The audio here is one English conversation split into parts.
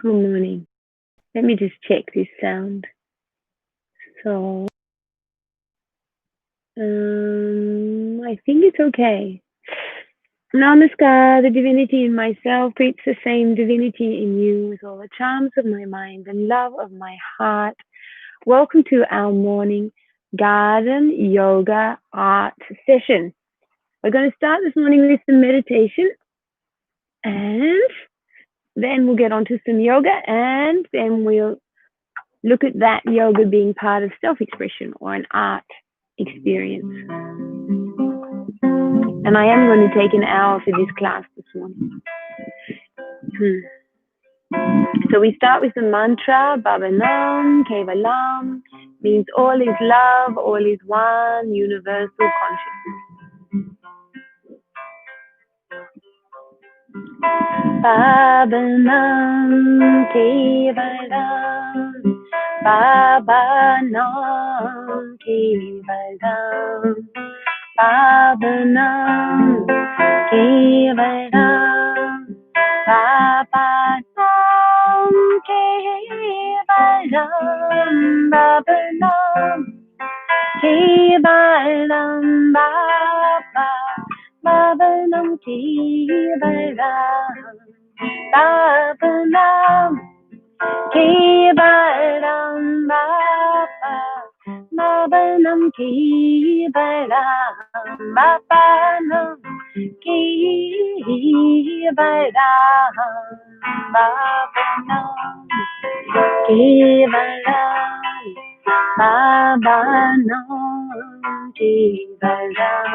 Good morning. Let me just check this sound. So, I think it's okay. Namaskar, the divinity in myself greets the same divinity in you with all the charms of my mind and love of my heart. Welcome to our morning garden yoga art session. We're going to start this morning with some meditation and then we'll get on to some yoga and then we'll look at that yoga being part of self-expression or an art experience. And I am going to take an hour for this class this morning. So we start with the mantra, Bhavanam Kevalam, means all is love, all is one, universal consciousness. Bhavanam Kevalam, Bhavanam Kevalam, Bhavanam Kevalam, Bhavanam Kevalam, Bhavanam Kevalam, Bhavanam Kevalam, Bhavanam Kevalam, Bhavanam Kevalam, Bhavanam Kevalam, Bhavanam Kevalam, Bhavanam Kevalam,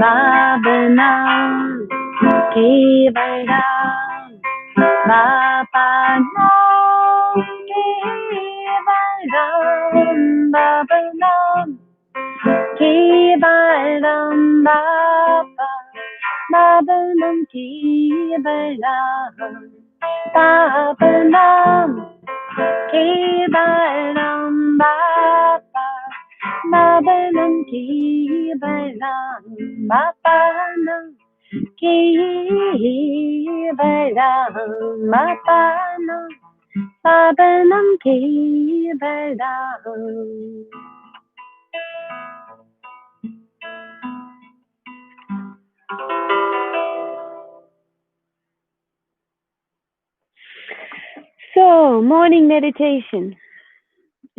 Bhavanam Kevalam, Bhavanam Kevalam, Bhavanam Kevalam, Bhavanam Kevalam, Bhavanam Kevalam, Bhavanam Kevalam, Bhavanam Kevalam, Bhavanam Kevalam. So, morning meditation.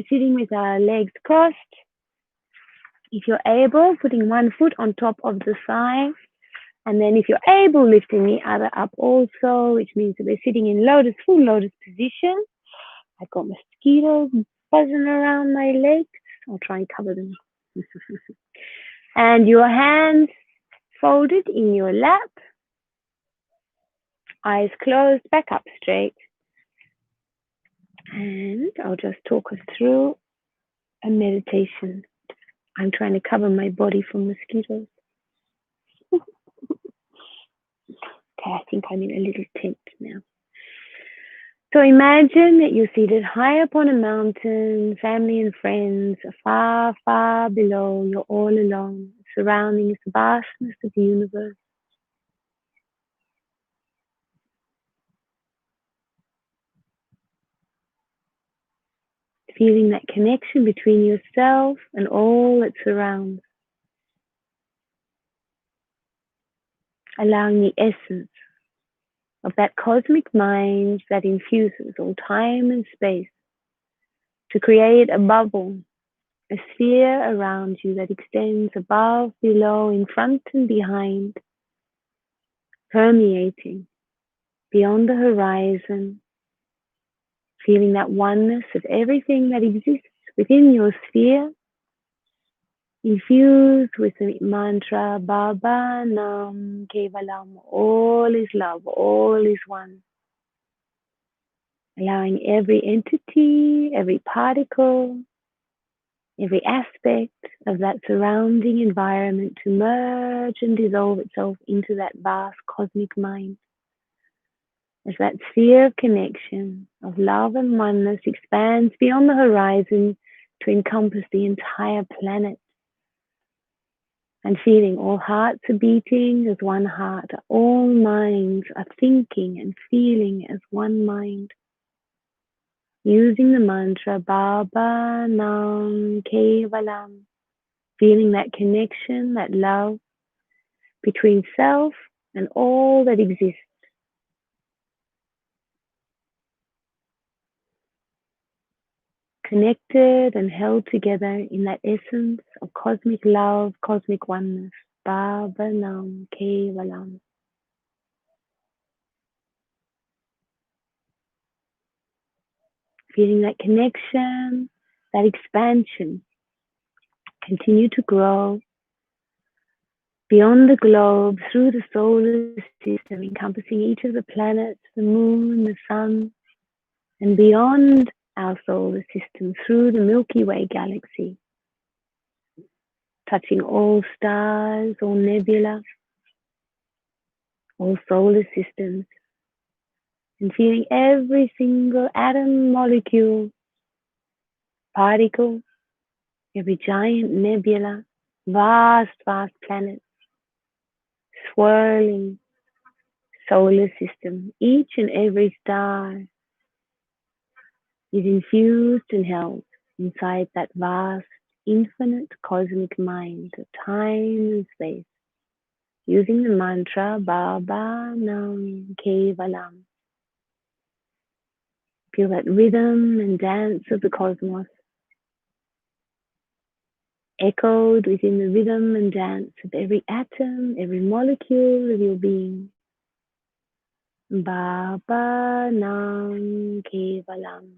Sitting with our legs crossed. If you're able, putting one foot on top of the thigh. And then if you're able, lifting the other up also, which means that we're sitting in lotus, full lotus position. I've got mosquitoes buzzing around my legs. I'll try and cover them. And your hands folded in your lap. Eyes closed, back up straight. And I'll just talk us through a meditation. I'm trying to cover my body from mosquitoes. Okay, I think I'm in a little tent now. So imagine that you're seated high up on a mountain, family and friends are far, far below. You're all alone. Surrounding is the vastness of the universe. Feeling that connection between yourself and all that surrounds. Allowing the essence of that cosmic mind that infuses all time and space to create a bubble, a sphere around you that extends above, below, in front and behind, permeating beyond the horizon, feeling that oneness of everything that exists within your sphere, infused with the mantra Bhavanam Kevalam, all is love, all is one. Allowing every entity, every particle, every aspect of that surrounding environment to merge and dissolve itself into that vast cosmic mind. As that sphere of connection, of love and oneness expands beyond the horizon to encompass the entire planet. and feeling all hearts are beating as one heart, all minds are thinking and feeling as one mind. Using the mantra Baba Nam Kevalam, feeling that connection, that love between self and all that exists. Connected and held together in that essence of cosmic love, cosmic oneness. Baba Nam Kevalam. Feeling that connection, that expansion continue to grow beyond the globe, through the solar system, encompassing each of the planets, the moon, the sun, and beyond our solar system, through the Milky Way galaxy, touching all stars, all nebula, all solar systems, and feeling every single atom, molecule, particle, every giant nebula, vast, vast planet, swirling solar system, each and every star is infused and held inside that vast, infinite cosmic mind of time and space, using the mantra Baba Nam Kevalam. Feel that rhythm and dance of the cosmos echoed within the rhythm and dance of every atom, every molecule of your being. Baba Nam Kevalam.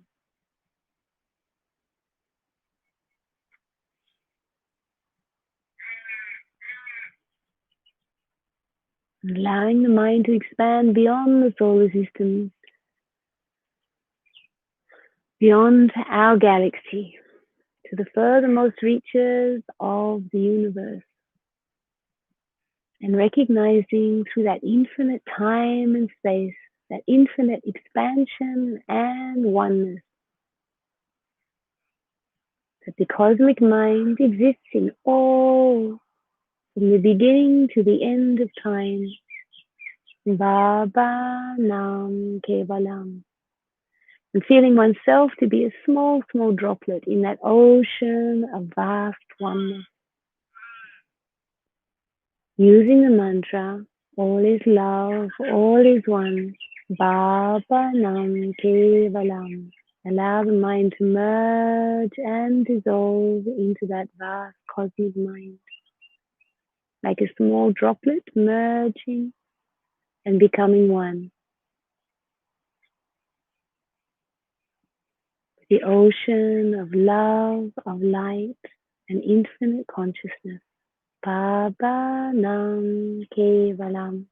Allowing the mind to expand beyond the solar system, beyond our galaxy, to the furthermost reaches of the universe. And recognizing through that infinite time and space, that infinite expansion and oneness, that the cosmic mind exists in all, from the beginning to the end of time. Baba Nam Kevalam. And feeling oneself to be a small, small droplet in that ocean of vast oneness. Using the mantra, all is love, all is one, Baba Nam Kevalam. Allow the mind to merge and dissolve into that vast cosmic mind, like a small droplet merging and becoming one. The ocean of love, of light, and infinite consciousness. Baba Nam Kevalam.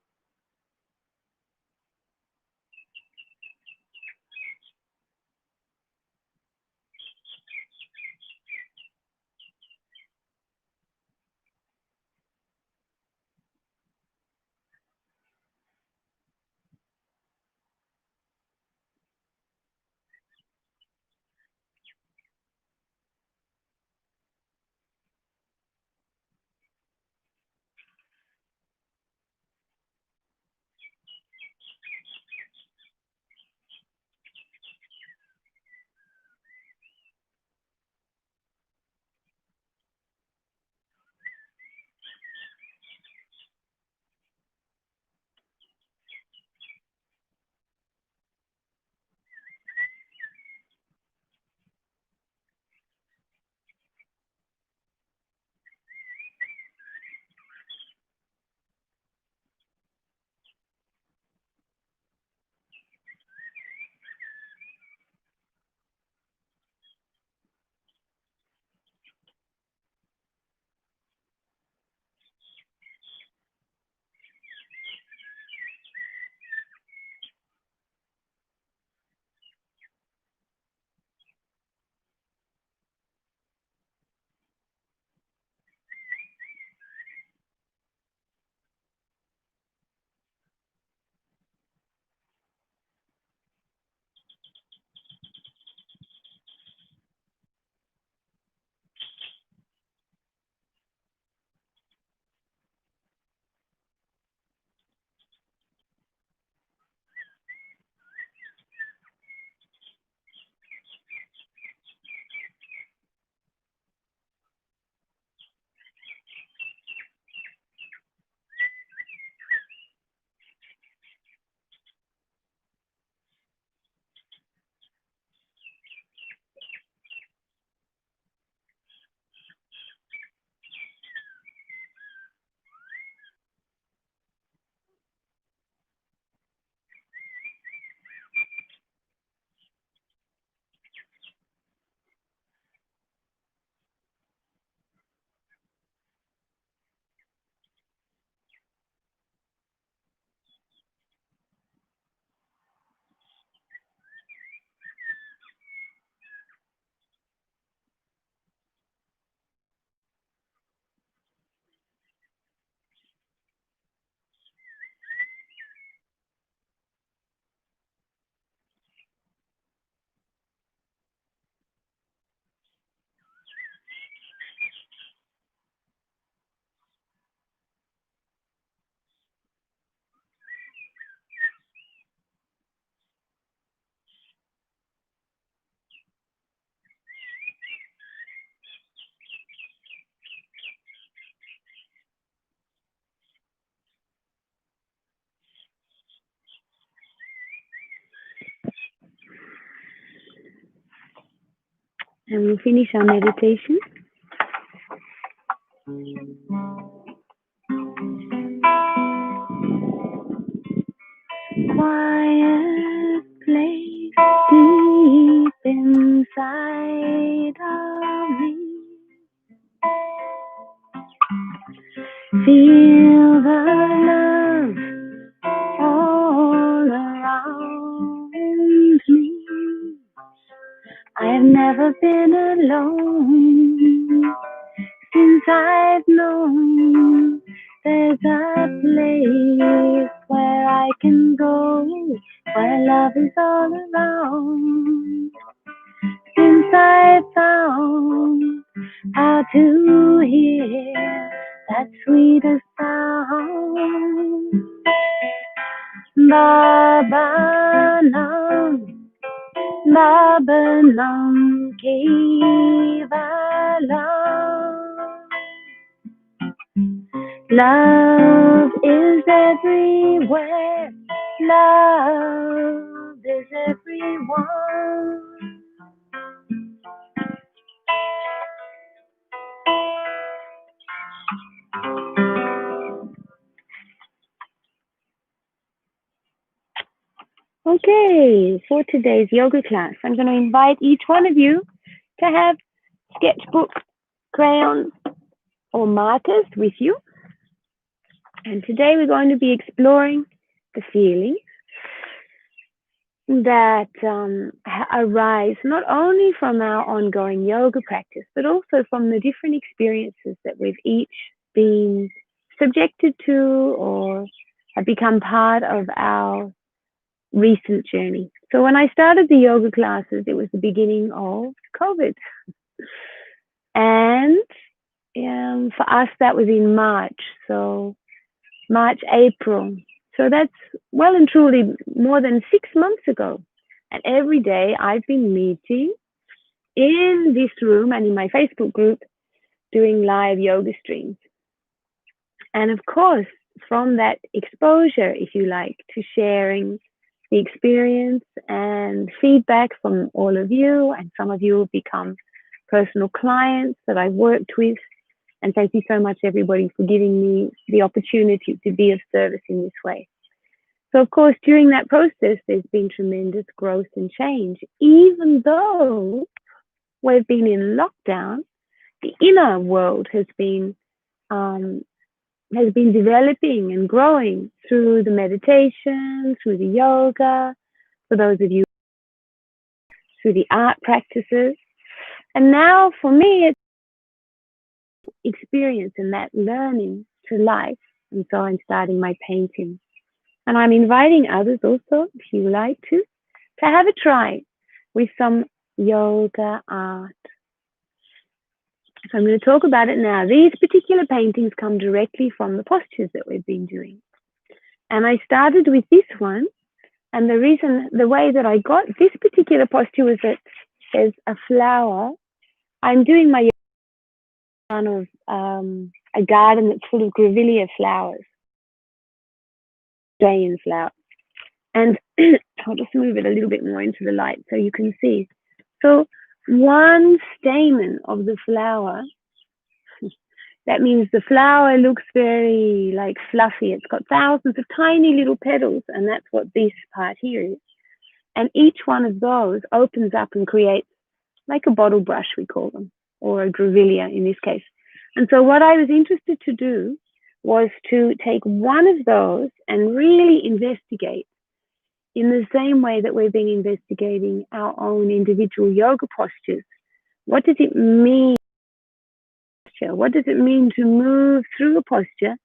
and we'll finish our meditation. Quiet place deep inside of me. Feel the love all around me. I've never been alone since I've known there's a place where I can go, where love is all around. Since I found how to hear that sweetest sound, Baba Nam, Baba Nam Kevala. Love is everywhere, love is everyone. Okay, for today's yoga class, I'm going to invite each one of you to have sketchbook, crayons, or markers with you. And today we're going to be exploring the feelings that arise not only from our ongoing yoga practice, but also from the different experiences that we've each been subjected to or have become part of our recent journey. So when I started the yoga classes, it was the beginning of COVID. And for us, that was in March. So March, April. So that's well and truly more than 6 months ago. And every day I've been meeting in this room and in my Facebook group doing live yoga streams. And of course, from that exposure, if you like, to sharing the experience and feedback from all of you, and some of you have become personal clients that I've worked with. And thank you so much, everybody, for giving me the opportunity to be of service in this way. So, of course, during that process, there's been tremendous growth and change. Even though we've been in lockdown, the inner world has been developing and growing through the meditation, through the yoga, for those of you, through the art practices. And now for me, it's experience and that learning to life. And so I'm starting my painting. And I'm inviting others also, if you like to have a try with some yoga art. So I'm going to talk about it now. These particular paintings come directly from the postures that we've been doing. And I started with this one. And the way that I got this particular posture was that there's a flower. I'm doing my yoga of a garden that's full of grevillea flowers, Australian flowers. And I'll just move it a little bit more into the light so you can see. So one stamen of the flower, that means the flower looks very like fluffy. It's got thousands of tiny little petals, and that's what this part here is. And each one of those opens up and creates like a bottle brush, we call them, or a grevillea in this case. And so what I was interested to do was to take one of those and really investigate in the same way that we've been investigating our own individual yoga postures. What does it mean? What does it mean to move through a posture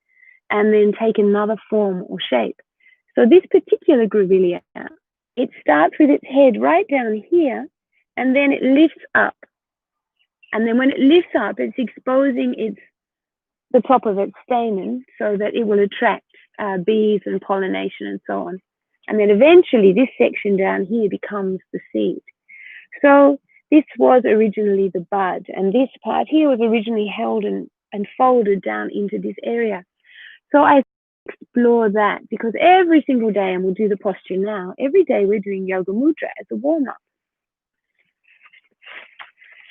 and then take another form or shape? So this particular grevillea, it starts with its head right down here, and then it lifts up. And then when it lifts up, it's exposing the top of its stamen so that it will attract bees and pollination and so on. And then eventually this section down here becomes the seed. So this was originally the bud, and this part here was originally held and folded down into this area. So I explore that because every single day, and we'll do the posture now, every day we're doing yoga mudra as a warm-up.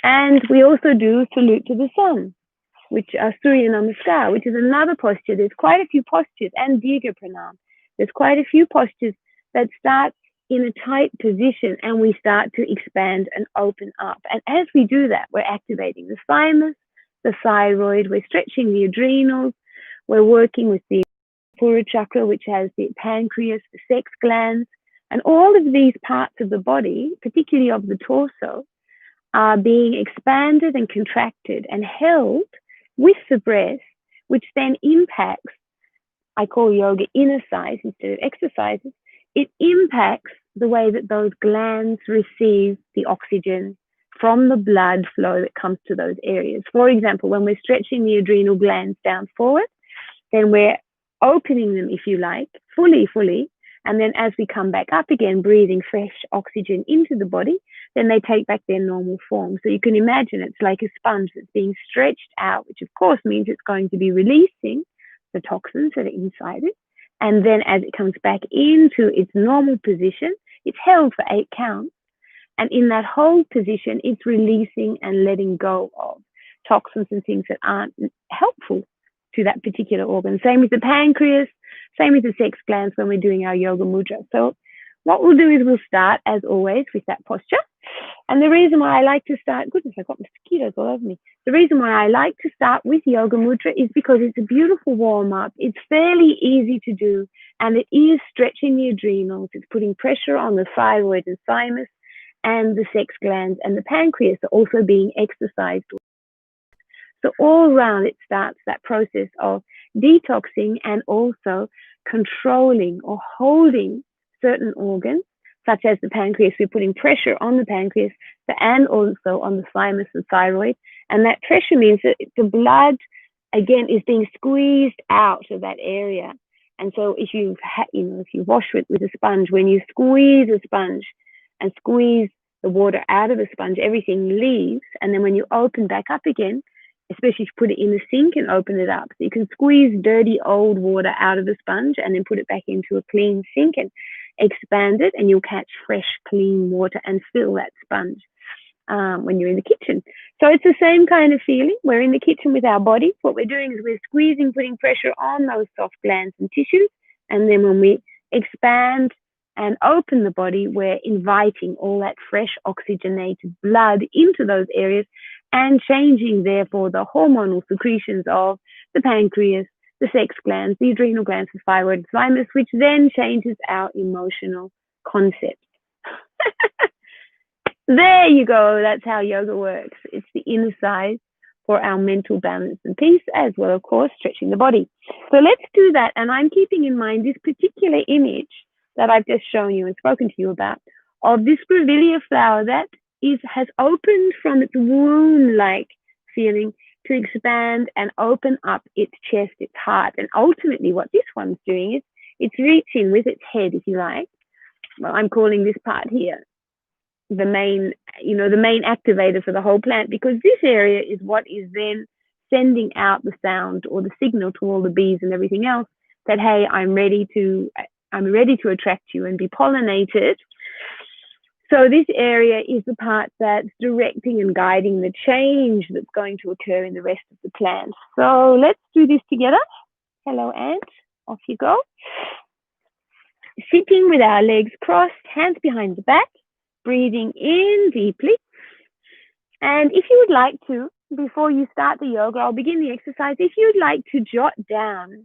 And we also do salute to the sun, which are Surya Namaskar, which is another posture. There's quite a few postures, and Dirgha Pranam. There's quite a few postures that start in a tight position and we start to expand and open up. And as we do that, we're activating the thymus, the thyroid, we're stretching the adrenals, we're working with the Pura chakra, which has the pancreas, the sex glands, and all of these parts of the body, particularly of the torso, are being expanded and contracted and held with the breath, which then impacts, I call yoga inner-size instead of exercises, it impacts the way that those glands receive the oxygen from the blood flow that comes to those areas. For example, when we're stretching the adrenal glands down forward, then we're opening them, if you like, fully, and then as we come back up again, breathing fresh oxygen into the body, then they take back their normal form. So you can imagine it's like a sponge that's being stretched out, which of course means it's going to be releasing the toxins that are inside it. And then as it comes back into its normal position, it's held for 8 counts. And in that whole position, it's releasing and letting go of toxins and things that aren't helpful to that particular organ. Same with the pancreas, same with the sex glands when we're doing our yoga mudra. So what we'll do is we'll start, as always, with that posture. And the reason why I like to start, goodness, I've got mosquitoes all over me. The reason why I like to start with yoga mudra is because it's a beautiful warm up. It's fairly easy to do, and it is stretching the adrenals. It's putting pressure on the thyroid and thymus, and the sex glands and the pancreas are also being exercised. So all around it starts that process of detoxing and also controlling or holding certain organs, such as the pancreas. We're putting pressure on the pancreas and also on the thymus and thyroid. And that pressure means that the blood, again, is being squeezed out of that area. And so if you wash it with a sponge, when you squeeze a sponge and squeeze the water out of a sponge, everything leaves. And then when you open back up again, especially if you put it in the sink and open it up, so you can squeeze dirty old water out of the sponge and then put it back into a clean sink and expand it, and you'll catch fresh, clean water and fill that sponge when you're in the kitchen. So it's the same kind of feeling. We're in the kitchen with our body. What we're doing is we're squeezing, putting pressure on those soft glands and tissues. And then when we expand and open the body, we're inviting all that fresh oxygenated blood into those areas and changing, therefore, the hormonal secretions of the pancreas, the sex glands, the adrenal glands, the thyroid, thymus, which then changes our emotional concept. There you go. That's how yoga works. It's the inner side for our mental balance and peace, as well, of course, stretching the body. So let's do that. And I'm keeping in mind this particular image that I've just shown you and spoken to you about of this grevillea flower that has opened from its womb-like feeling to expand and open up its chest, its heart. And ultimately what this one's doing is it's reaching with its head, if you like. Well, I'm calling this part here the main activator for the whole plant, because this area is what is then sending out the sound or the signal to all the bees and everything else that, hey, I'm ready to attract you and be pollinated. So this area is the part that's directing and guiding the change that's going to occur in the rest of the plant. So let's do this together. Hello, Ant. Off you go. Sitting with our legs crossed, hands behind the back, breathing in deeply. And if you would like to, before you start the yoga, I'll begin the exercise. If you'd like to jot down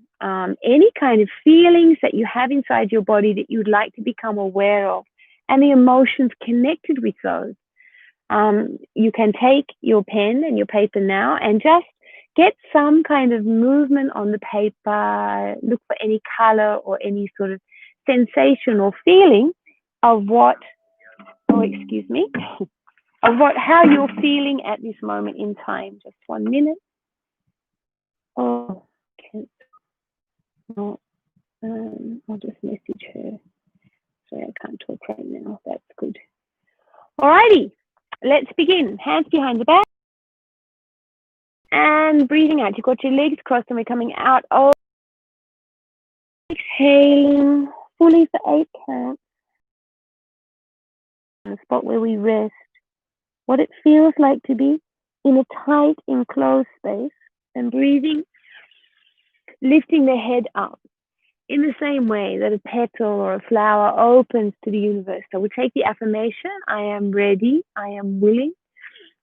any kind of feelings that you have inside your body that you'd like to become aware of, and the emotions connected with those, you can take your pen and your paper now and just get some kind of movement on the paper. Look for any color or any sort of sensation or feeling of how you're feeling at this moment in time. Just 1 minute. Oh, I'll just message her. Sorry, I can't talk right now. That's good. Alrighty, let's begin. Hands behind the back. And breathing out. You've got your legs crossed and we're coming out. Oh, exhaling fully for 8 counts. The spot where we rest. what it feels like to be in a tight, enclosed space, and breathing, lifting the head up in the same way that a petal or a flower opens to the universe. So we take the affirmation, I am ready, I am willing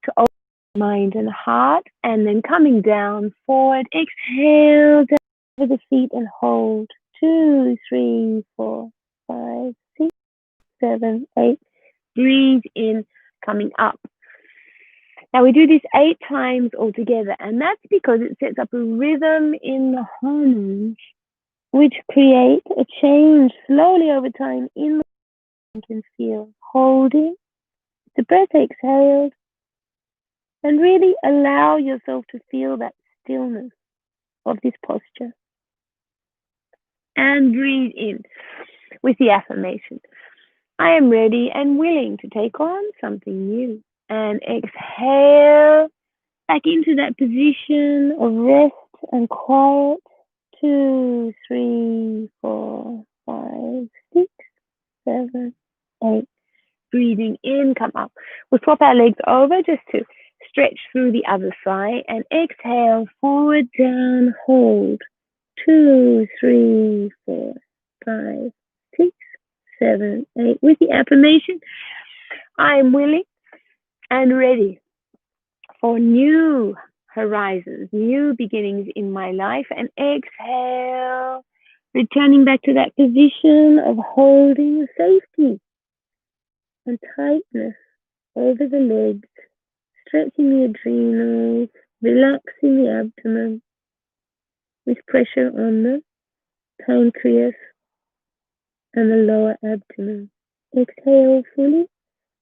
to open mind and heart, and then coming down, forward, exhale down over the feet and hold. 2, 3, 4, 5, 6, 7, 8. Breathe in, coming up. Now we do this 8 times altogether, and that's because it sets up a rhythm in the hormones which create a change slowly over time in the you can feel holding the breath exhaled, and really allow yourself to feel that stillness of this posture. And breathe in with the affirmation, I am ready and willing to take on something new. And exhale back into that position of rest and quiet. 2, 3, 4, 5, 6, 7, 8. Breathing in, come up. We'll swap our legs over just to stretch through the other side, and exhale, forward, down, hold. 2, 3, 4, 5, 6, 7, 8. With the affirmation, I'm willing and ready for new horizons, new beginnings in my life. And exhale, returning back to that position of holding safety and tightness over the legs, stretching the adrenals, relaxing the abdomen with pressure on the pancreas and the lower abdomen. Exhale fully,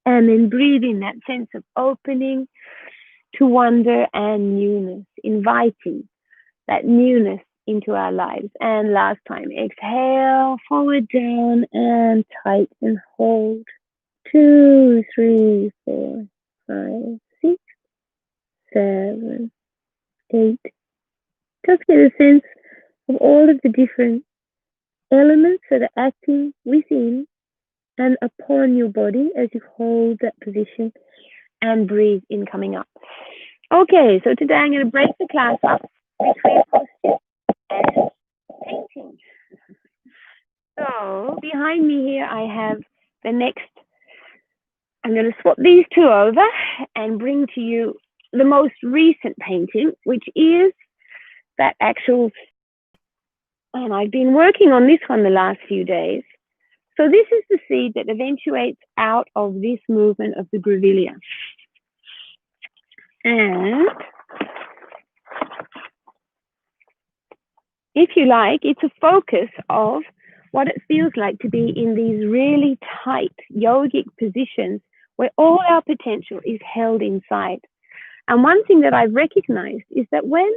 and then breathe in that sense of opening to wonder and newness, inviting that newness into our lives. And last time, exhale, forward, down, and tight, and hold. 2, 3, 4, 5, 6, 7, 8. Just get a sense of all of the different elements that are acting within and upon your body as you hold that position and breathe in, coming up. Okay, so today I'm going to break the class up between posture and painting. So behind me here I have the next, I'm going to swap these two over and bring to you the most recent painting, which is that actual, and I've been working on this one the last few days. So this is the seed that eventuates out of this movement of the grevillea. And if you like, it's a focus of what it feels like to be in these really tight yogic positions where all our potential is held inside. And one thing that I've recognized is that when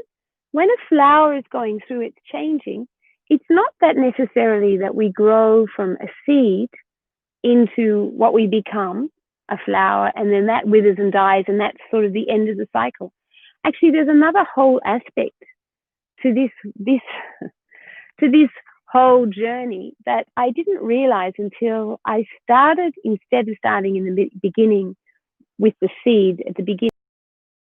a flower is going through its changing, it's not that necessarily that we grow from a seed into what we become, a flower, and then that withers and dies, and that's sort of the end of the cycle. Actually, there's another whole aspect to this whole journey that I didn't realize until I started, instead of starting in the beginning with the seed at the beginning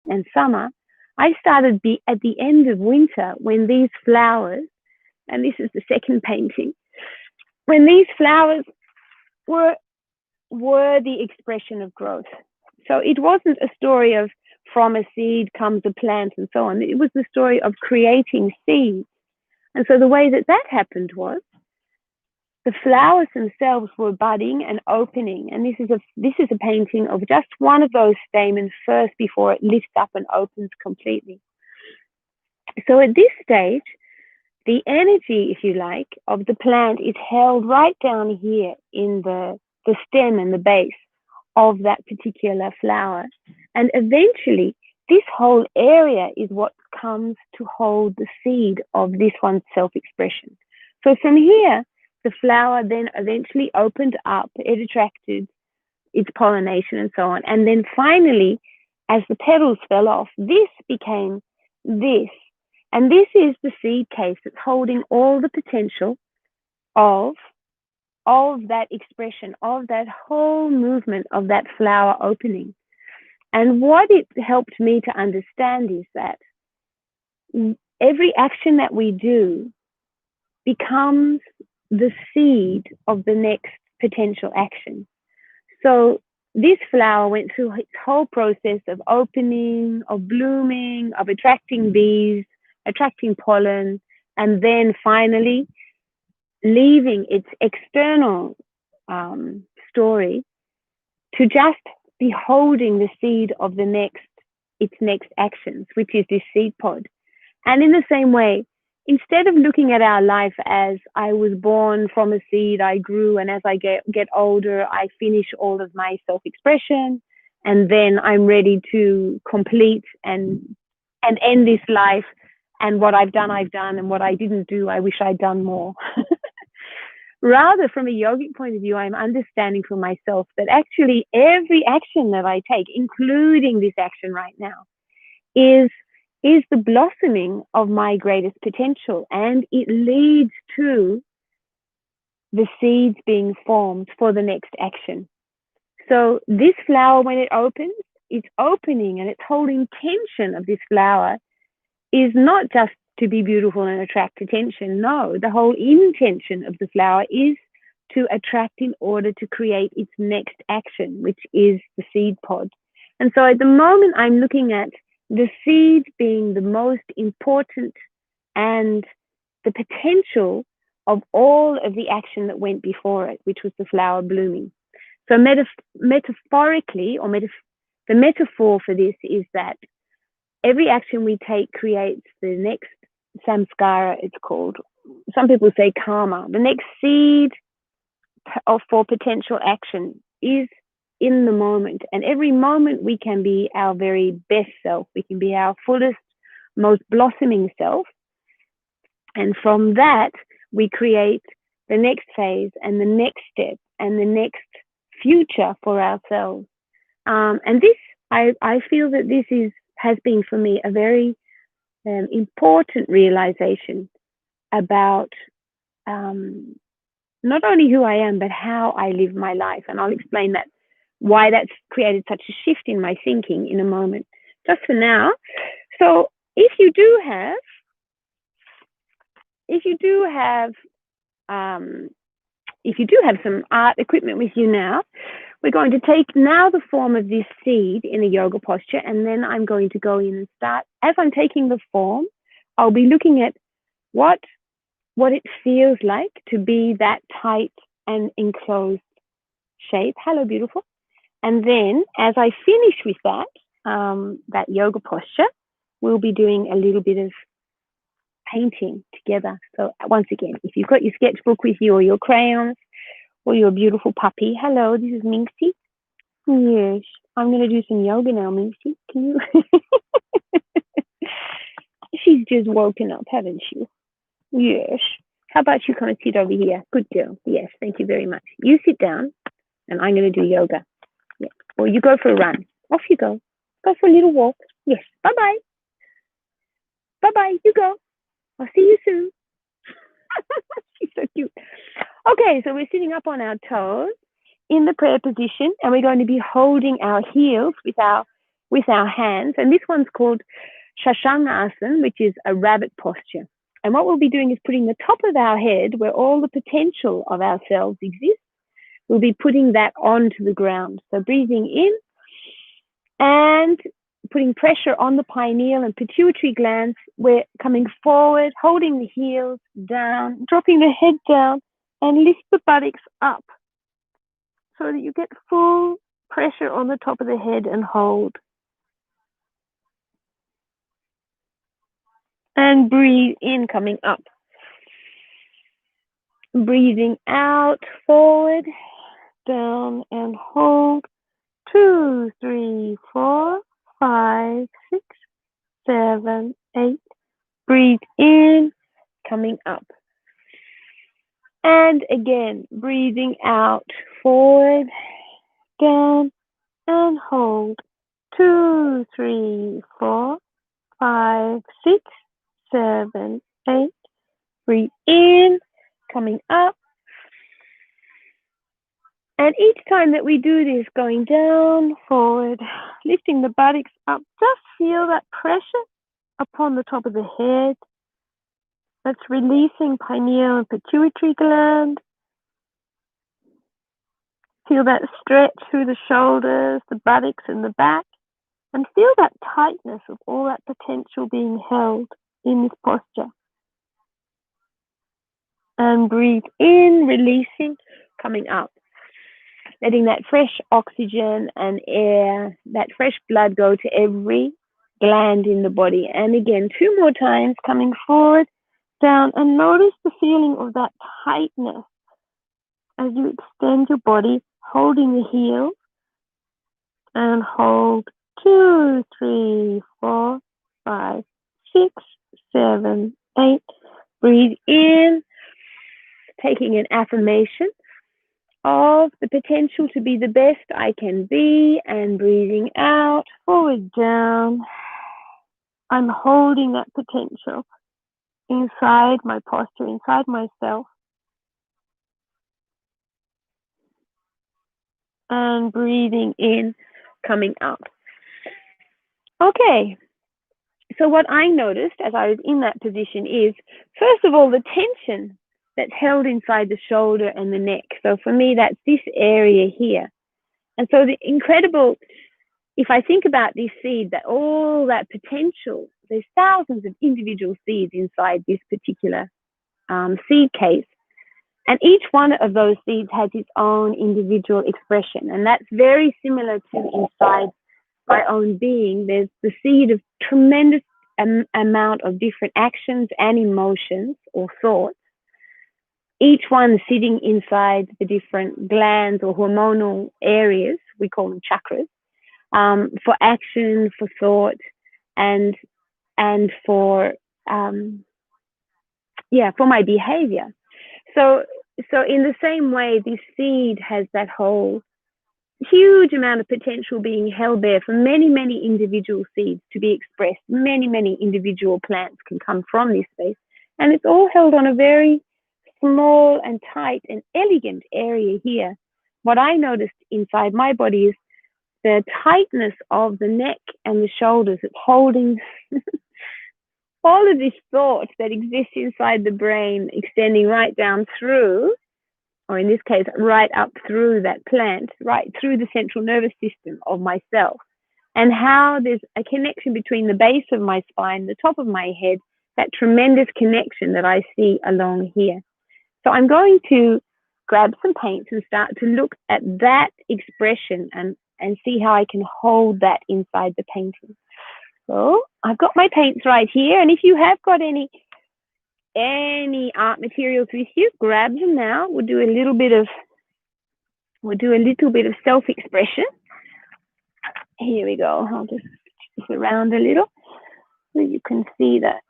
and summer, I started at the end of winter when these flowers, and this is the second painting, when these flowers were the expression of growth. So it wasn't a story of from a seed comes a plant and so on. It was the story of creating seeds. And so the way that happened was the flowers themselves were budding and opening. And this is a painting of just one of those stamens first before it lifts up and opens completely. So at this stage, the energy, if you like, of the plant is held right down here in the stem and the base of that particular flower. And eventually, this whole area is what comes to hold the seed of this one's self-expression. So from here, the flower then eventually opened up, it attracted its pollination and so on. And then finally, as the petals fell off, this became this. And this is the seed case that's holding all the potential of that expression, of that whole movement of that flower opening. And what it helped me to understand is that every action that we do becomes the seed of the next potential action. So this flower went through its whole process of opening, of blooming, of attracting bees, attracting pollen, and then finally leaving its external story to just be holding the seed of its next actions, which is this seed pod. And in the same way, instead of looking at our life as I was born from a seed, I grew, and as I get older, I finish all of my self-expression, and then I'm ready to complete and end this life. And what I've done, and what I didn't do, I wish I'd done more. Rather, from a yogic point of view, I'm understanding for myself that actually every action that I take, including this action right now, is the blossoming of my greatest potential, and it leads to the seeds being formed for the next action. So this flower, when it opens, its opening and its whole intention of this flower is not just to be beautiful and attract attention. No, the whole intention of the flower is to attract in order to create its next action, which is the seed pod. And so at the moment, I'm looking at the seed being the most important and the potential of all of the action that went before it, which was the flower blooming. So metaphorically, the metaphor for this is that every action we take creates the next samskara, it's called. Some people say karma. The next seed for potential action is in the moment. And every moment we can be our very best self. We can be our fullest, most blossoming self. And from that, we create the next phase and the next step and the next future for ourselves. And this, I feel that this has been for me a very important realization about not only who I am, but how I live my life. And I'll explain why that's created such a shift in my thinking in a moment. Just for now. So if you do have some art equipment with you now, we're going to take now the form of this seed in a yoga posture, and then I'm going to go in and start. As I'm taking the form, I'll be looking at what it feels like to be that tight and enclosed shape. Hello, beautiful. And then as I finish with that yoga posture, we'll be doing a little bit of painting together. So once again, if you've got your sketchbook with you or your crayons or your beautiful puppy, hello, this is Minxie. Yes, I'm going to do some yoga now, Minxie. Can you? She's just woken up, haven't she? Yes. How about you come and sit over here? Good girl. Yes, thank you very much. You sit down and I'm going to do yoga. Yeah. Or you go for a run. Off you go. Go for a little walk. Yes. Bye-bye. Bye-bye. You go. I'll see you soon. She's so cute. Okay, so we're sitting up on our toes in the prayer position, and we're going to be holding our heels with our hands. And this one's called Shashangasana, which is a rabbit posture. And what we'll be doing is putting the top of our head where all the potential of ourselves exists. We'll be putting that onto the ground. So breathing in and putting pressure on the pineal and pituitary glands. We're coming forward, holding the heels down, dropping the head down, and lift the buttocks up so that you get full pressure on the top of the head and hold. And breathe in, coming up. Breathing out, forward, down, and hold. 2, 3, 4, 5, 6, 7, 8. Breathe in, coming up. And again, breathing out, forward, down, and hold. 2, 3, 4, 5, 6, 7, 8. Breathe in, coming up. And each time that we do this, going down, forward, lifting the buttocks up, just feel that pressure upon the top of the head. That's releasing pineal and pituitary gland. Feel that stretch through the shoulders, the buttocks and the back, and feel that tightness of all that potential being held in this posture. And breathe in, releasing, coming up. Letting that fresh oxygen and air, that fresh blood go to every gland in the body. And again, 2 more times, coming forward, down, and notice the feeling of that tightness as you extend your body, holding the heel, and hold 2, 3, 4, 5, 6, 7, 8. Breathe in, taking an affirmation of the potential to be the best I can be, and breathing out, forward, down. I'm holding that potential inside my posture, inside myself. And breathing in, coming up. Okay, so what I noticed as I was in that position is, first of all, the tension that's held inside the shoulder and the neck. So for me, that's this area here. And so the incredible, if I think about this seed, that all that potential, there's thousands of individual seeds inside this particular seed case. And each one of those seeds has its own individual expression. And that's very similar to inside my own being. There's the seed of tremendous amount of different actions and emotions or thoughts, each one sitting inside the different glands or hormonal areas, we call them chakras, for action, for thought, and for for my behavior. So in the same way, this seed has that whole huge amount of potential being held there for many, many individual seeds to be expressed. Many, many individual plants can come from this space. And it's all held on a very small and tight and elegant area here. What I noticed inside my body is the tightness of the neck and the shoulders. It's holding all of this thought that exists inside the brain, extending right down through, or in this case, right up through that plant, right through the central nervous system of myself, and how there's a connection between the base of my spine, the top of my head, that tremendous connection that I see along here. So I'm going to grab some paints and start to look at that expression and see how I can hold that inside the painting. So I've got my paints right here, and if you have got any art materials with you, grab them now. We'll do a little bit of self-expression. Here we go. I'll just switch this around a little so you can see that.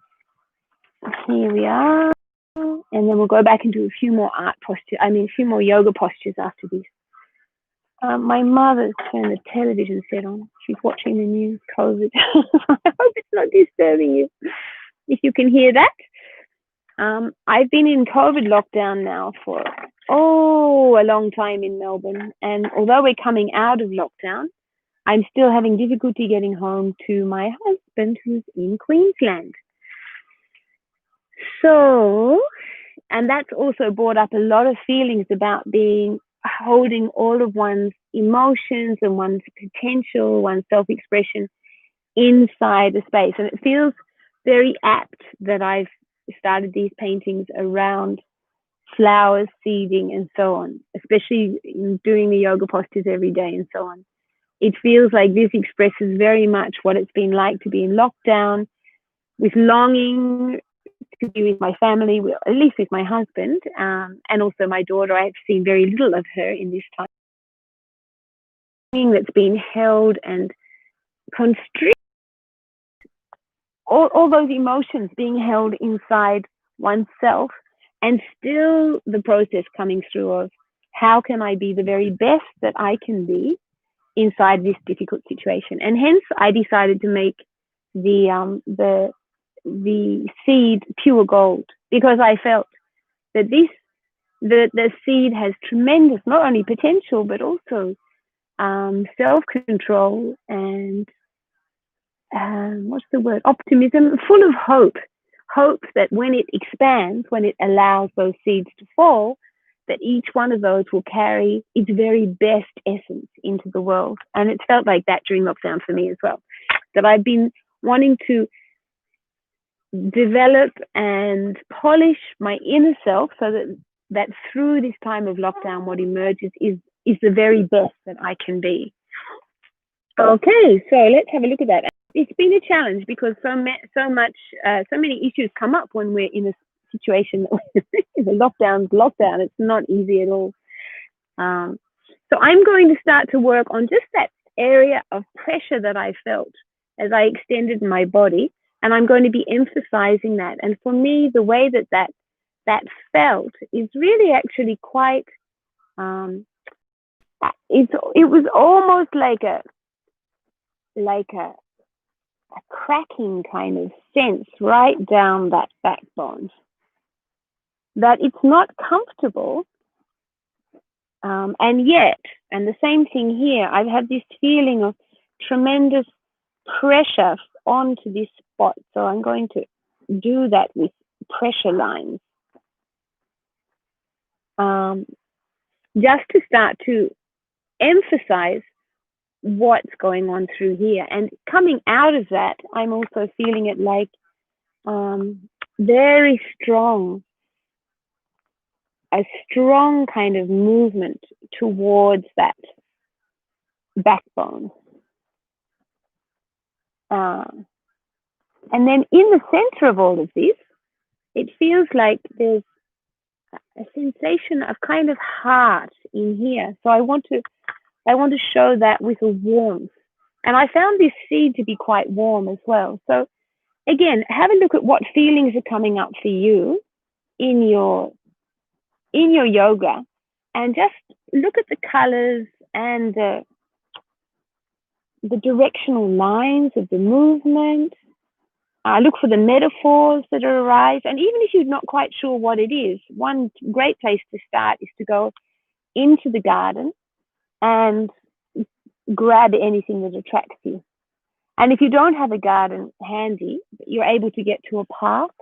Here we are. And then we'll go back and do a few more a few more yoga postures after this. My mother's turned the television set on. She's watching the news, COVID. I hope it's not disturbing you. If you can hear that. I've been in COVID lockdown now for, a long time in Melbourne. And although we're coming out of lockdown, I'm still having difficulty getting home to my husband, who's in Queensland. So, and that's also brought up a lot of feelings about holding all of one's emotions and one's potential, one's self-expression inside the space. And it feels very apt that I've started these paintings around flowers, seeding, and so on, especially in doing the yoga postures every day and so on. It feels like this expresses very much what it's been like to be in lockdown, with longing to be with my family, at least with my husband, and also my daughter. I've seen very little of her in this time. That's been held and constricted, all those emotions being held inside oneself, and still the process coming through of how can I be the very best that I can be inside this difficult situation. And hence I decided to make the seed pure gold, because I felt that this the seed has tremendous, not only potential, but also self-control and what's the word? Optimism, full of hope. Hope that when it expands, when it allows those seeds to fall, that each one of those will carry its very best essence into the world. And it's felt like that during lockdown for me as well. That I've been wanting to develop and polish my inner self so that through this time of lockdown, what emerges is the very best that I can be. Okay, so let's have a look at that. It's been a challenge because so many issues come up when we're in a situation the lockdown. It's not easy at all. So I'm going to start to work on just that area of pressure that I felt as I extended my body, and I'm going to be emphasizing that. And for me, the way that felt is really actually quite. It was almost like a cracking kind of sense right down that backbone. That it's not comfortable, and yet, and the same thing here, I've had this feeling of tremendous pressure onto this spot. So I'm going to do that with pressure lines. Just to start to emphasize what's going on through here. And coming out of that, I'm also feeling it like very strong, a strong kind of movement towards that backbone. And then in the center of all of this, it feels like there's a sensation of kind of heart in here. So I want to show that with a warmth. And I found this seed to be quite warm as well. So again, have a look at what feelings are coming up for you in your yoga, and just look at the colors and the directional lines of the movement. Look for the metaphors that arise. And even if you're not quite sure what it is, one great place to start is to go into the garden and grab anything that attracts you. And if you don't have a garden handy, you're able to get to a park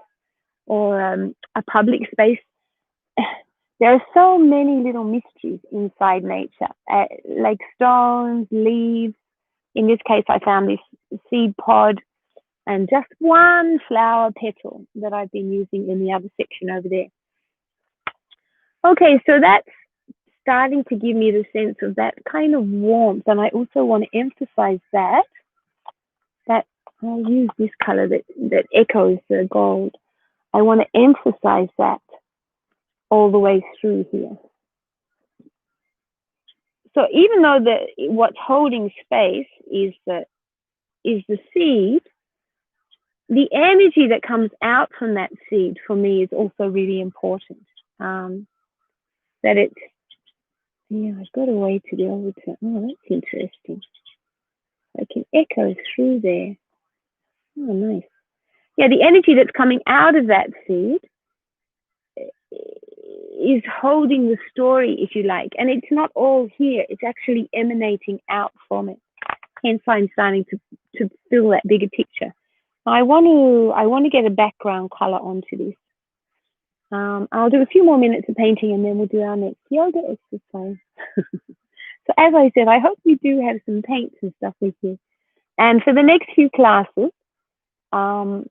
or a public space. There are so many little mysteries inside nature, like stones, leaves. In this case, I found this seed pod and just one flower petal that I've been using in the other section over there. Okay, so that's starting to give me the sense of that kind of warmth. And I also want to emphasize that I'll use this color that echoes the gold. I want to emphasize that all the way through here. So even though what's holding space is the seed, the energy that comes out from that seed for me is also really important. That it's, I've got a way to be able to, that's interesting. I can echo through there. Oh, nice. Yeah, the energy that's coming out of that seed is holding the story, if you like. And it's not all here. It's actually emanating out from it. Hence, I'm starting to fill that bigger picture. I want to get a background color onto this. I'll do a few more minutes of painting and then we'll do our next yoga exercise. So as I said, I hope you do have some paints and stuff with you. And for the next few classes, I'll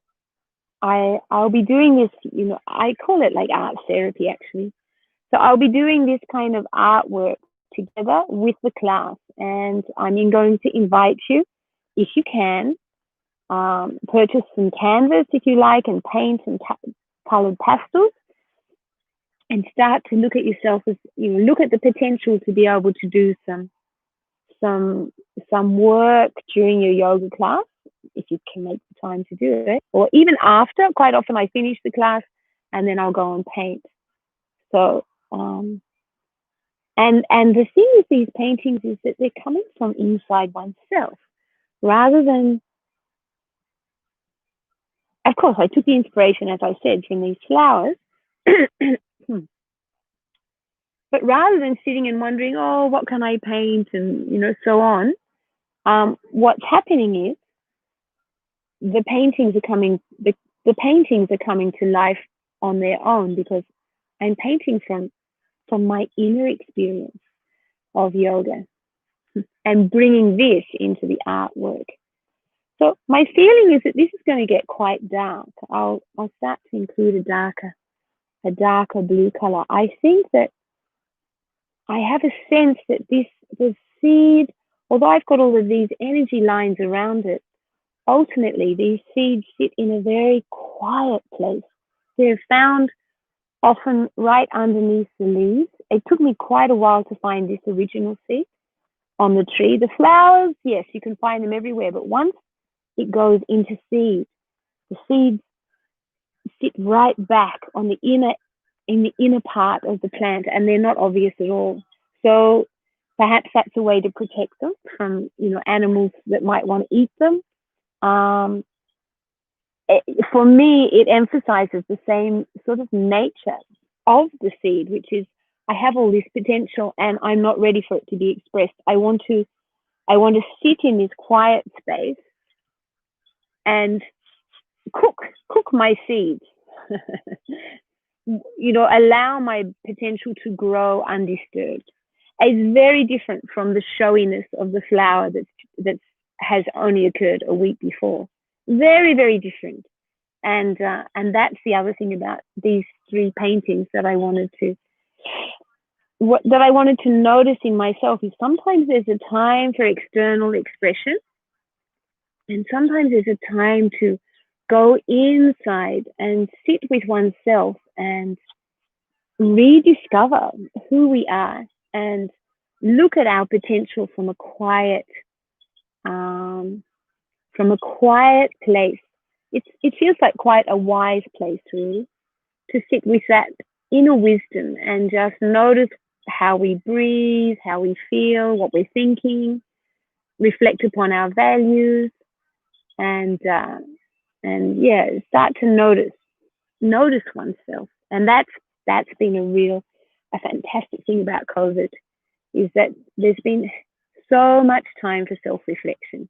be doing this, I call it like art therapy actually. So I'll be doing this kind of artwork together with the class, and I'm going to invite you, if you can, purchase some canvas if you like, and paint and colored pastels, and start to look at yourself as, look at the potential to be able to do some work during your yoga class, if you can make the time to do it, or even after. Quite often I finish the class and then I'll go and paint. So, and the thing with these paintings is that they're coming from inside oneself, rather than, of course, I took the inspiration, as I said, from these flowers. But rather than sitting and wondering, oh, what can I paint, and so on, what's happening is the paintings are coming. The paintings are coming to life on their own because I'm painting from my inner experience of yoga and bringing this into the artwork. So my feeling is that this is going to get quite dark. I'll start to include a darker blue color. I think that I have a sense that the seed, although I've got all of these energy lines around it, ultimately these seeds sit in a very quiet place. They're found often right underneath the leaves. It took me quite a while to find this original seed on the tree. The flowers, yes, you can find them everywhere, but once it goes into seed, the seeds sit right back on in the inner part of the plant, and they're not obvious at all. So perhaps that's a way to protect them from animals that might want to eat them. Um, for me, it emphasizes the same sort of nature of the seed, which is I have all this potential and I'm not ready for it to be expressed. I want to sit in this quiet space and cook my seeds. Allow my potential to grow undisturbed. It's very different from the showiness of the flower that has only occurred a week before. Very, very different. And that's the other thing about these three paintings that I wanted to notice in myself is sometimes there's a time for external expression, and sometimes there's a time to go inside and sit with oneself and rediscover who we are and look at our potential from a quiet place. It feels like quite a wise place, really, to sit with that inner wisdom and just notice how we breathe, how we feel, what we're thinking, reflect upon our values, and yeah, start to notice oneself. And that's been a fantastic thing about COVID, is that there's been so much time for self-reflection.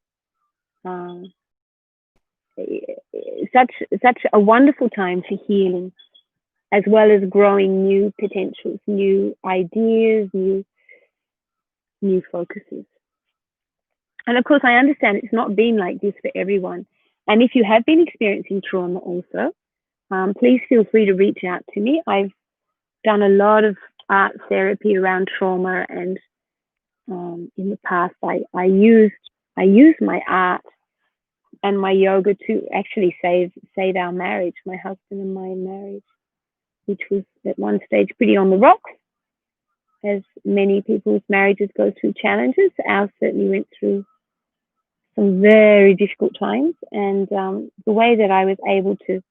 Such a wonderful time for healing, as well as growing new potentials, new ideas, new focuses. And of course, I understand it's not been like this for everyone. And if you have been experiencing trauma also, please feel free to reach out to me. I've done a lot of art therapy around trauma, and in the past, I used my art and my yoga to actually save our marriage, my husband and my marriage, which was at one stage pretty on the rocks, as many people's marriages go through challenges. Ours certainly went through some very difficult times, and the way that I was able to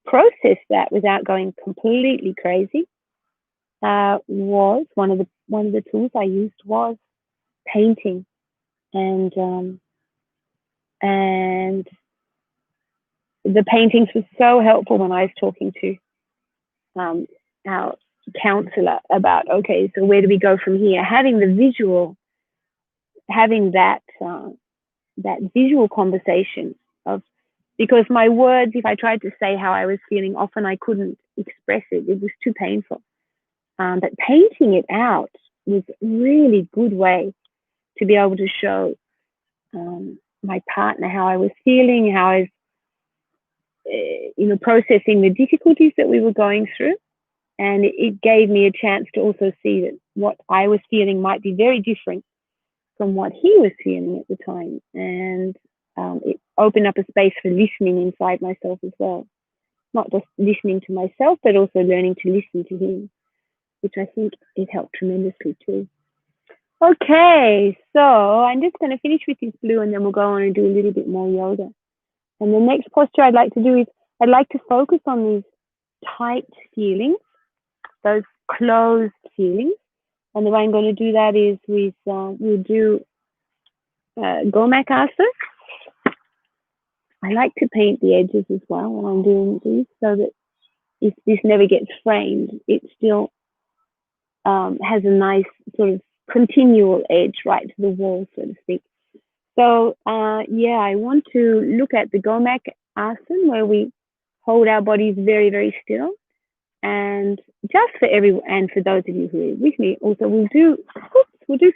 process that without going completely crazy was one of the tools I used was painting, and the paintings were so helpful when I was talking to our counselor about, okay, so where do we go from here? Having the visual, having that visual conversation of, because my words, if I tried to say how I was feeling, often I couldn't express it. It was too painful. But painting it out was a really good way to be able to show my partner how I was feeling, how I was, processing the difficulties that we were going through. And it gave me a chance to also see that what I was feeling might be very different from what he was feeling at the time. And it opened up a space for listening inside myself as well. Not just listening to myself, but also learning to listen to him, which I think it helped tremendously too. Okay, so I'm just going to finish with this blue, and then we'll go on and do a little bit more yoga. And the next posture I'd like to do is I'd like to focus on these tight feelings, those closed feelings. And the way I'm going to do that is we'll do Gomak Asana. I like to paint the edges as well when I'm doing these, so that if this never gets framed, it still has a nice sort of continual edge right to the wall, so to speak. So yeah, I want to look at the Gomak Asana, where we hold our bodies very, very still. And just for everyone, and for those of you who are with me, also we'll do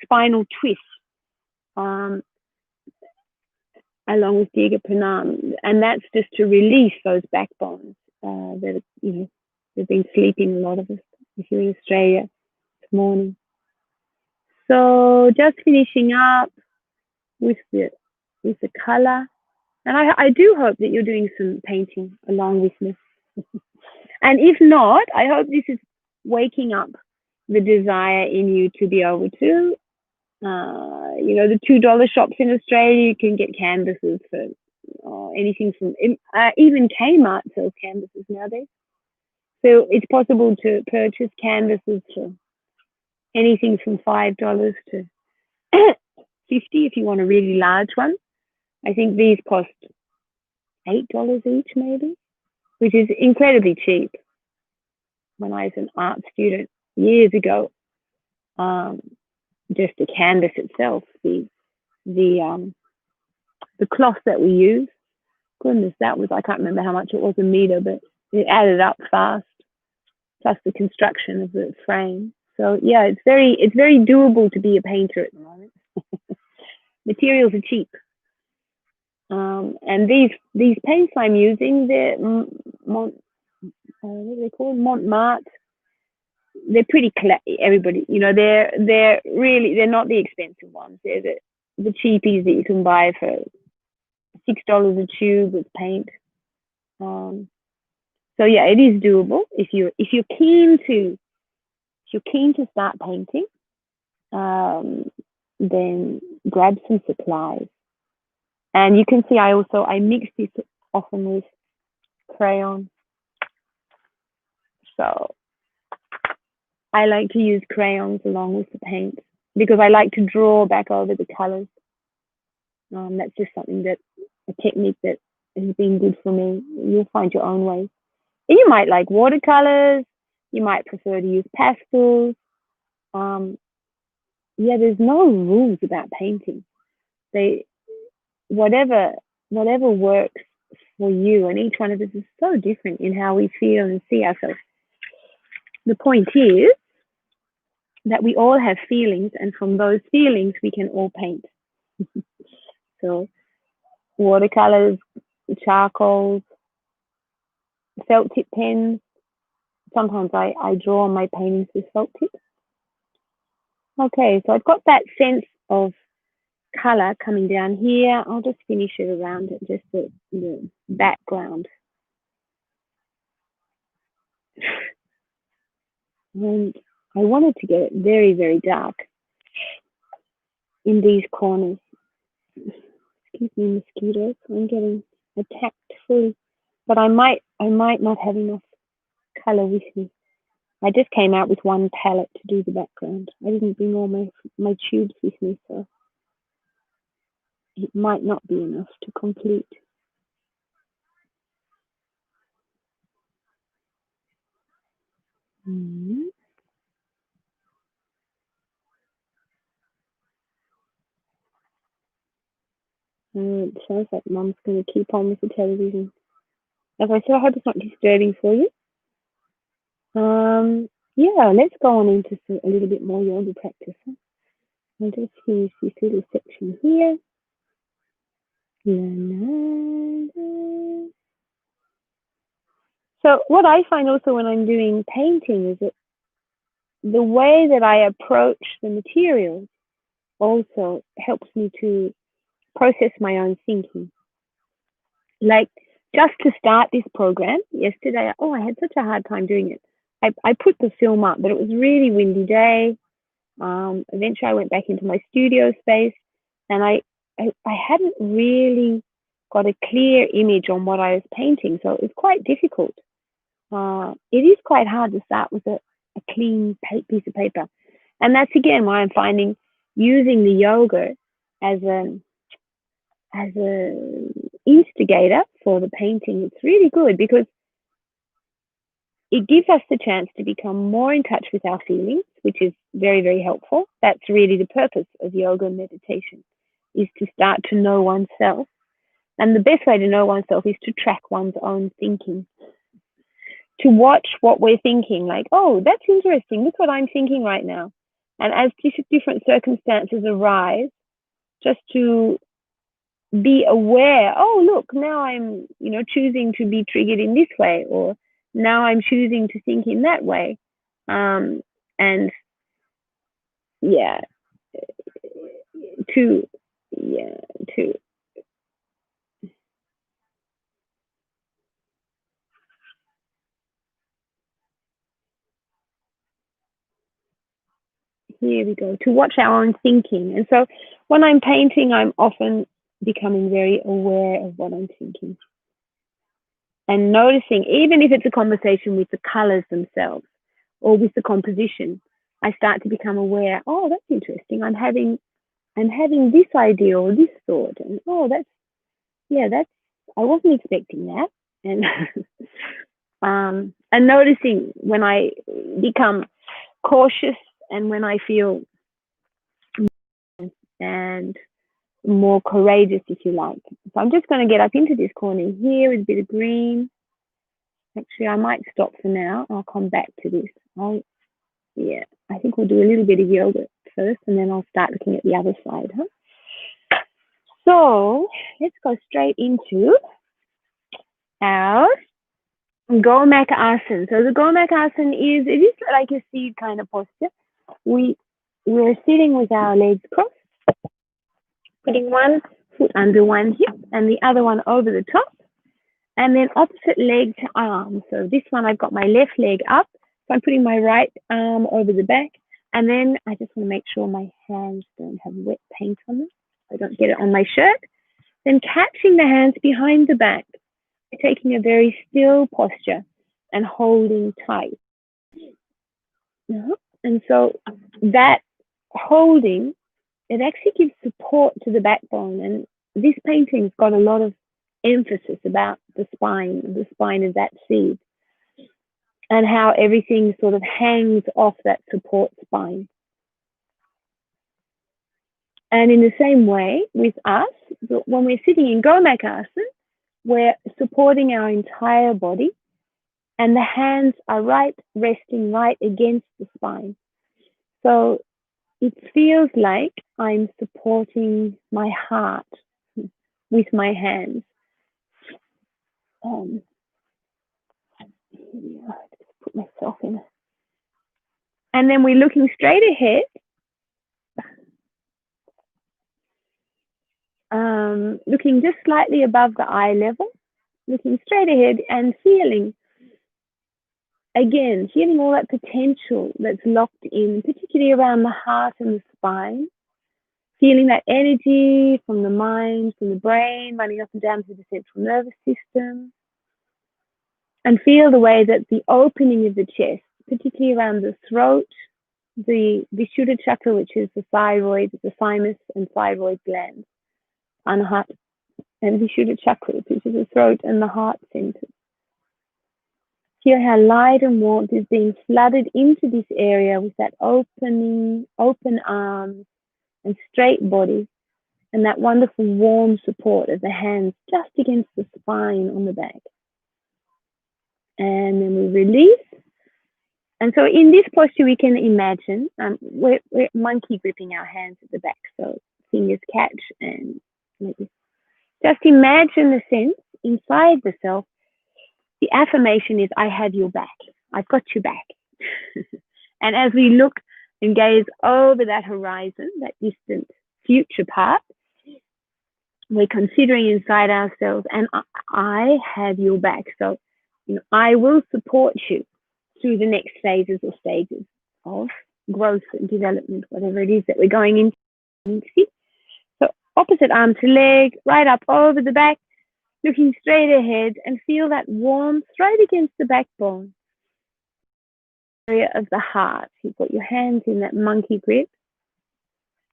spinal twist um, along with Diga Pranam, and that's just to release those backbones that they've been sleeping. A lot of us here in Australia this morning. So just finishing up with the color, and I do hope that you're doing some painting along with me. And if not, I hope this is waking up the desire in you to be able to, the $2 shops in Australia, you can get canvases for anything from, even Kmart sells canvases nowadays. So it's possible to purchase canvases for anything from $5 to $50 if you want a really large one. I think these cost $8 each, maybe, which is incredibly cheap. When I was an art student years ago, just the canvas itself, the cloth that we use, goodness, that was, I can't remember how much it was a meter, but it added up fast, plus the construction of the frame. So yeah, it's very doable to be a painter at the moment. Materials are cheap. And these paints I'm using, they're what are they called? Montmartre. They're pretty everybody, they're not the expensive ones. They're the cheapies that you can buy for $6 a tube with paint. So yeah, it is doable if you're keen to start painting. Then grab some supplies, and you can see I mix this often with crayon. So I like to use crayons along with the paint because I like to draw back over the colors. That's just a technique that has been good for me. You'll find your own way. And you might like watercolors. You might prefer to use pastels. There's no rules about painting. Whatever works for you, and each one of us is so different in how we feel and see ourselves. The point is that we all have feelings, and from those feelings we can all paint. So watercolors, charcoals, felt tip pens. Sometimes I draw on my paintings with felt tips. Okay, so I've got that sense of color coming down here. I'll just finish it around it, just the background. And I wanted to get it very, very dark in these corners. Excuse me, mosquitoes. I'm getting attacked fully. But I might not have enough color with me. I just came out with one palette to do the background. I didn't bring all my tubes with me, so it might not be enough to complete. It sounds like Mum's going to keep on with the television. As I said, I hope it's not disturbing for you. Yeah, let's go on into a little bit more yoga practice. I'll just finish this little section here. So what I find also when I'm doing painting is that the way that I approach the materials also helps me to process my own thinking. Like just to start this program yesterday, I had such a hard time doing it. I put the film up, but it was a really windy day. Eventually I went back into my studio space, and I hadn't really got a clear image on what I was painting, so it was quite difficult. It is quite hard to start with a clean piece of paper, and that's again why I'm finding using the yoga as a instigator for the painting. It's really good because it gives us the chance to become more in touch with our feelings, which is very, very helpful. That's really the purpose of yoga and meditation, is to start to know oneself. And the best way to know oneself is to track one's own thinking, to watch what we're thinking, like, oh, that's interesting. Look what I'm thinking right now. And as different circumstances arise, just to be aware, oh, look, now I'm, choosing to be triggered in this way, or now I'm choosing to think in that way. And yeah, to, yeah, to, here we go, to watch our own thinking. And so when I'm painting, I'm often becoming very aware of what I'm thinking and noticing, even if it's a conversation with the colors themselves or with the composition, I start to become aware, oh, that's interesting. I'm having this idea or this thought, and oh, that's I wasn't expecting that, and and noticing when I become cautious and when I feel and more courageous, if you like. So I'm just going to get up into this corner here with a bit of green. Actually, I might stop for now. I'll come back to this. Yeah, I think we'll do a little bit of yoga first, and then I'll start looking at the other side, huh? So let's go straight into our Gomak Asana. So the Gomak Asana it is like a seed kind of posture. We're sitting with our legs crossed, putting one foot under one hip and the other one over the top, and then opposite leg to arm. So this one, I've got my left leg up, so I'm putting my right arm over the back, and then I just want to make sure my hands don't have wet paint on them, so I don't get it on my shirt. Then catching the hands behind the back, taking a very still posture and holding tight. And so that holding, it actually gives support to the backbone. And this painting's got a lot of emphasis about the spine. The spine is that seed, and how everything sort of hangs off that support spine. And in the same way with us, when we're sitting in Gomak Asana, we're supporting our entire body, and the hands are resting right against the spine. So it feels like I'm supporting my heart with my hands. Just put myself in. And then we're looking straight ahead. Looking just slightly above the eye level, looking straight ahead and feeling all that potential that's locked in, particularly around the heart and the spine. Feeling that energy from the mind, from the brain, running up and down to the central nervous system. And feel the way that the opening of the chest, particularly around the throat, the Vishuddha chakra, which is the thyroid, the thymus and thyroid glands, Anahat, and Vishuddha chakra, which is the throat and the heart center. Feel how light and warmth is being flooded into this area with that open arms and straight body, and that wonderful warm support of the hands just against the spine on the back. And then we release. And so in this posture, we can imagine we're monkey gripping our hands at the back, so fingers catch, and maybe just imagine the sense inside the self. The affirmation is, I have your back. I've got your back. And as we look and gaze over that horizon, that distant future part, we're considering inside ourselves, and I have your back. So, I will support you through the next phases or stages of growth and development, whatever it is that we're going into. So opposite arm to leg, right up over the back, looking straight ahead, and feel that warmth right against the backbone, area of the heart. You've got your hands in that monkey grip.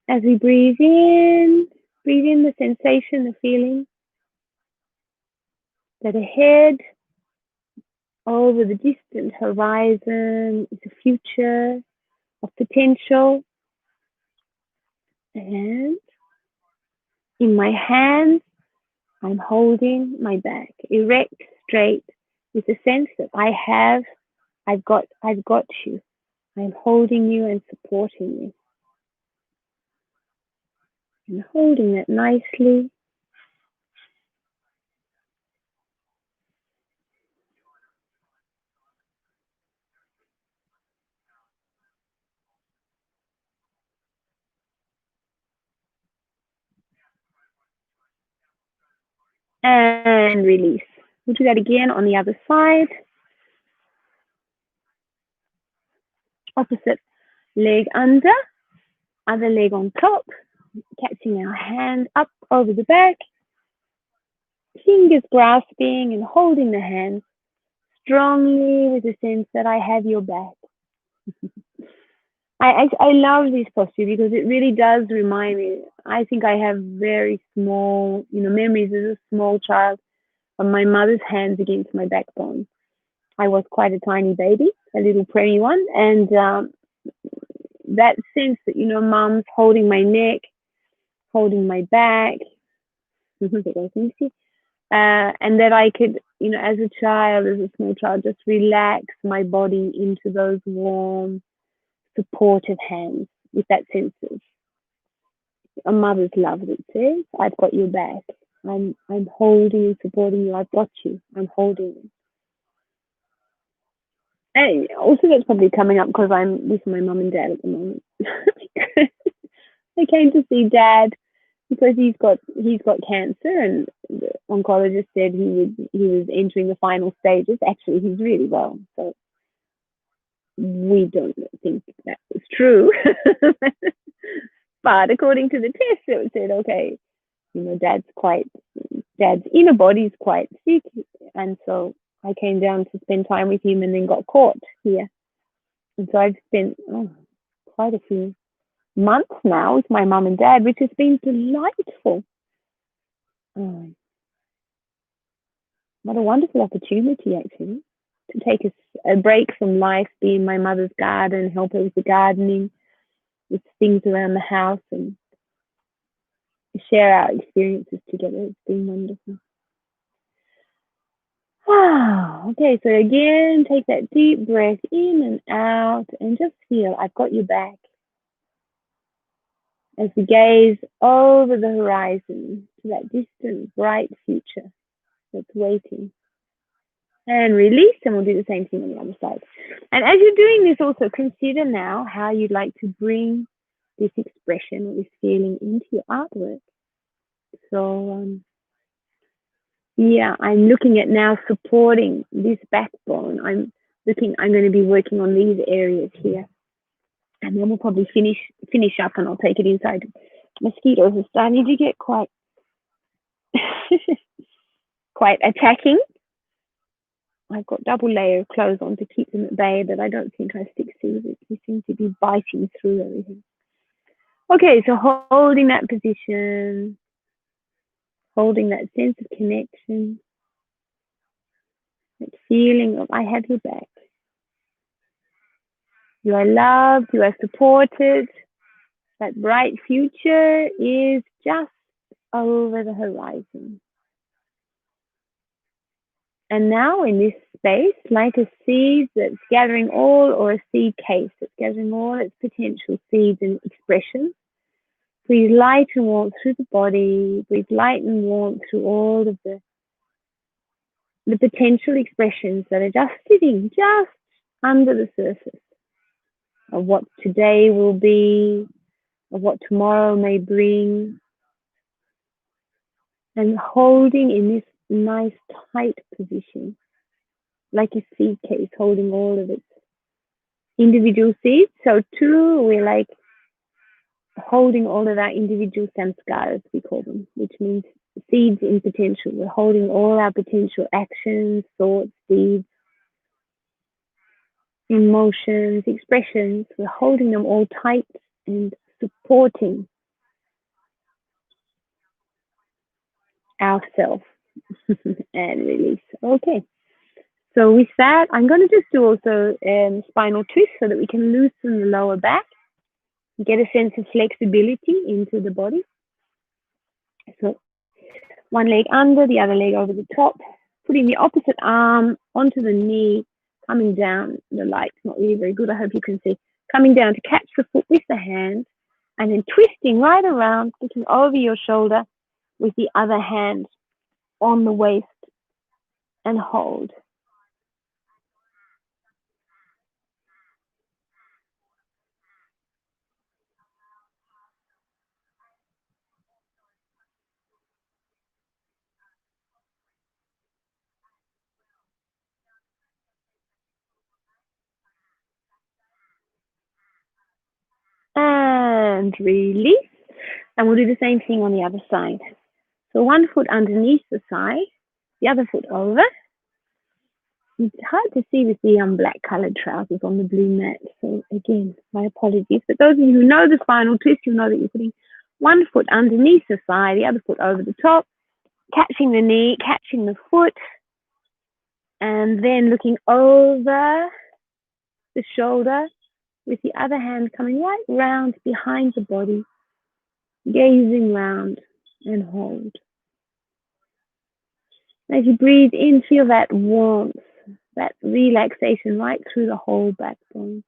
As we breathe in the sensation, the feeling that ahead over the distant horizon is a future of potential. And in my hands, I'm holding my back erect, straight, with the sense that I've got you. I'm holding you and supporting you. And holding it nicely. And release. We'll do that again on the other side. Opposite leg under, other leg on top, catching our hand up over the back, fingers grasping and holding the hands strongly with the sense that I have your back. I love this posture because it really does remind me. I think I have very small, memories as a small child of my mother's hands against my backbone. I was quite a tiny baby, a little preemie one, and that sense that mom's holding my neck, holding my back, and that I could, as a child, as a small child, just relax my body into those warm, supportive hands with that sense of a mother's love that says, "I've got your back. I'm holding and supporting you. I've got you. I'm holding you." And also, that's probably coming up because I'm with my mum and dad at the moment. I came to see dad because he's got cancer, and the oncologist said he was entering the final stages. Actually, he's really well, so we don't think that was true. But according to the test, it said, okay, dad's inner body's quite sick, and so I came down to spend time with him, and then got caught here, and so I've spent quite a few months now with my mum and dad, which has been delightful. Oh, what a wonderful opportunity, actually, to take a break from life, be in my mother's garden, help her with the gardening, with things around the house, and share our experiences together. It's been wonderful. Okay, so again, take that deep breath in and out and just feel I've got your back as we gaze over the horizon to that distant, bright future that's waiting. And release, and we'll do the same thing on the other side. And as you're doing this, also consider now how you'd like to bring this expression or this feeling into your artwork. So, yeah, I'm looking at now supporting this backbone. I'm going to be working on these areas here. And then we'll probably finish up, and I'll take it inside. Mosquitoes are starting to get quite quite attacking. I've got double layer of clothes on to keep them at bay, but I don't think I stick to it. They seem to be biting through everything. Okay, so holding that position, holding that sense of connection, that feeling of I have your back. You are loved, you are supported. That bright future is just over the horizon. And now in this space, like a seed that's gathering all, or a seed case that's gathering all its potential seeds and expressions, breathe light and warmth through the body, breathe light and warmth through all of the potential expressions that are just sitting just under the surface of what today will be, of what tomorrow may bring, and holding in this nice tight position, like a seed case holding all of its individual seeds. So too, we're like holding all of our individual samskaras, we call them, which means seeds in potential. We're holding all our potential actions, thoughts, deeds, emotions, expressions. We're holding them all tight and supporting ourselves and release. Okay. So with that, I'm going to just do also spinal twist so that we can loosen the lower back, get a sense of flexibility into the body. So one leg under, the other leg over the top, putting the opposite arm onto the knee, coming down. The light's not really very good, I hope you can see. Coming down to catch the foot with the hand, and then twisting right around, looking over your shoulder with the other hand on the waist and hold. And release. And we'll do the same thing on the other side. So one foot underneath the thigh, the other foot over. It's hard to see with the black coloured trousers on the blue mat. So again, my apologies. But those of you who know the spinal twist, you'll know that you're putting one foot underneath the thigh, the other foot over the top, catching the knee, catching the foot, and then looking over the shoulder with the other hand coming right round behind the body, gazing round and hold. As you breathe in, feel that warmth, that relaxation right through the whole backbone.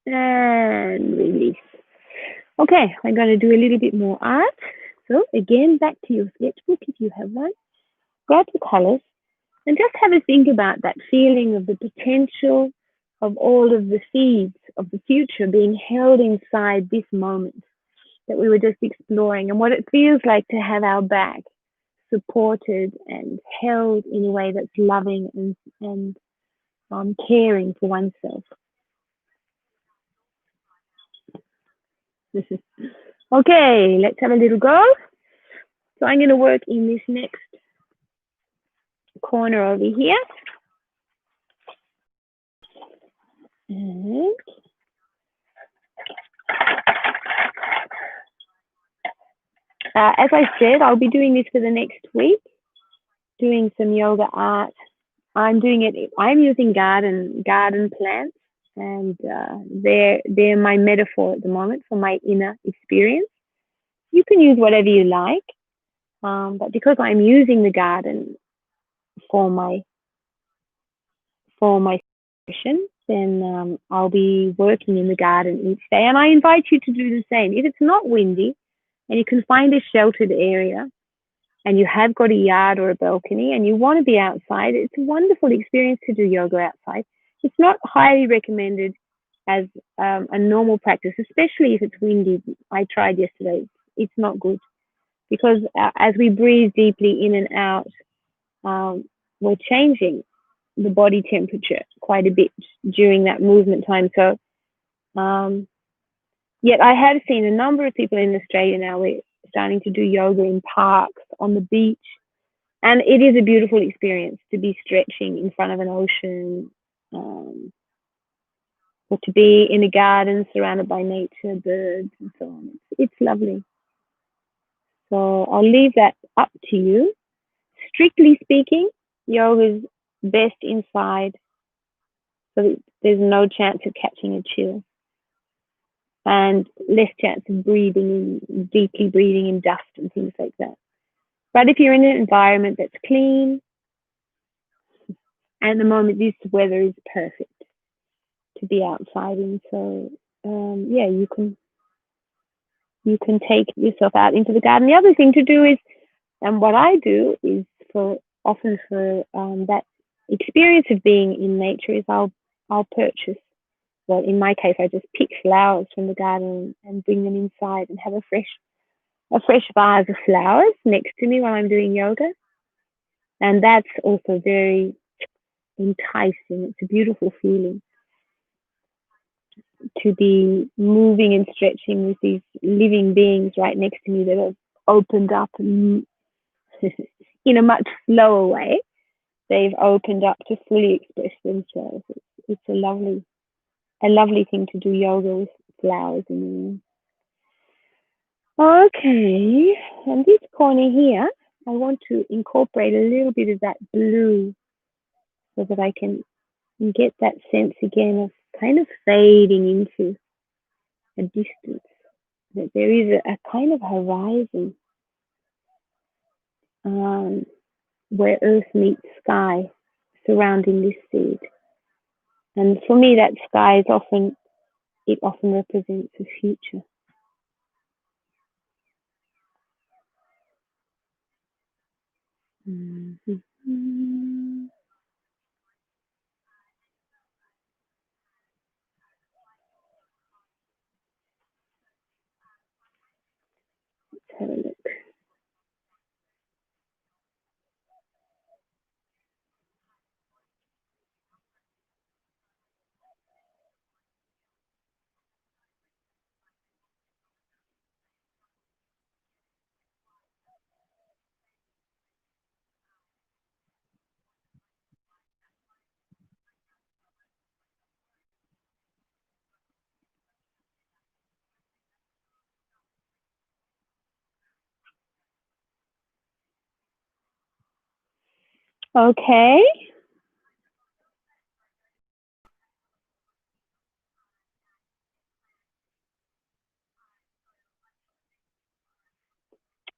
And release. Okay, I'm going to do a little bit more art. So again, back to your sketchbook if you have one. Grab the colors and just have a think about that feeling of the potential of all of the seeds of the future being held inside this moment that we were just exploring, and what it feels like to have our back supported and held in a way that's loving and caring for oneself. Okay, let's have a little go. So I'm going to work in this next corner over here. And as I said, I'll be doing this for the next week, doing some yoga art. I'm using garden plants, and they're my metaphor at the moment for my inner experience. You can use whatever you like, but because I'm using the garden for my session, then I'll be working in the garden each day. And I invite you to do the same. If it's not windy and you can find a sheltered area and you have got a yard or a balcony and you want to be outside, it's a wonderful experience to do yoga outside. It's not highly recommended as a normal practice, especially if it's windy. I tried yesterday. It's not good because as we breathe deeply in and out, we're changing the body temperature quite a bit during that movement time. So, yet I have seen a number of people in Australia now, we're starting to do yoga in parks, on the beach. And it is a beautiful experience to be stretching in front of an ocean, or to be in a garden surrounded by nature, birds, and so on. It's lovely. So I'll leave that up to you. Strictly speaking, yoga is best inside, so there's no chance of catching a chill and less chance of deeply breathing in dust and things like that. But if you're in an environment that's clean, and at the moment this weather is perfect to be outside in, so yeah, you can take yourself out into the garden. The other thing to do is, and what I do is often for that experience of being in nature, is I'll purchase. Well, in my case, I just pick flowers from the garden and bring them inside and have a fresh vase of flowers next to me while I'm doing yoga. And that's also very enticing. It's a beautiful feeling to be moving and stretching with these living beings right next to me that have opened up in a much slower way. they've opened up to fully express themselves. It's a lovely thing to do yoga with flowers in the room. Okay, and this corner here, I want to incorporate a little bit of that blue so that I can get that sense again of kind of fading into a distance. That there is a kind of horizon um, where earth meets sky surrounding this seed. And for me, that sky is often, it often represents the future. Mm-hmm. Let's have a look. Okay.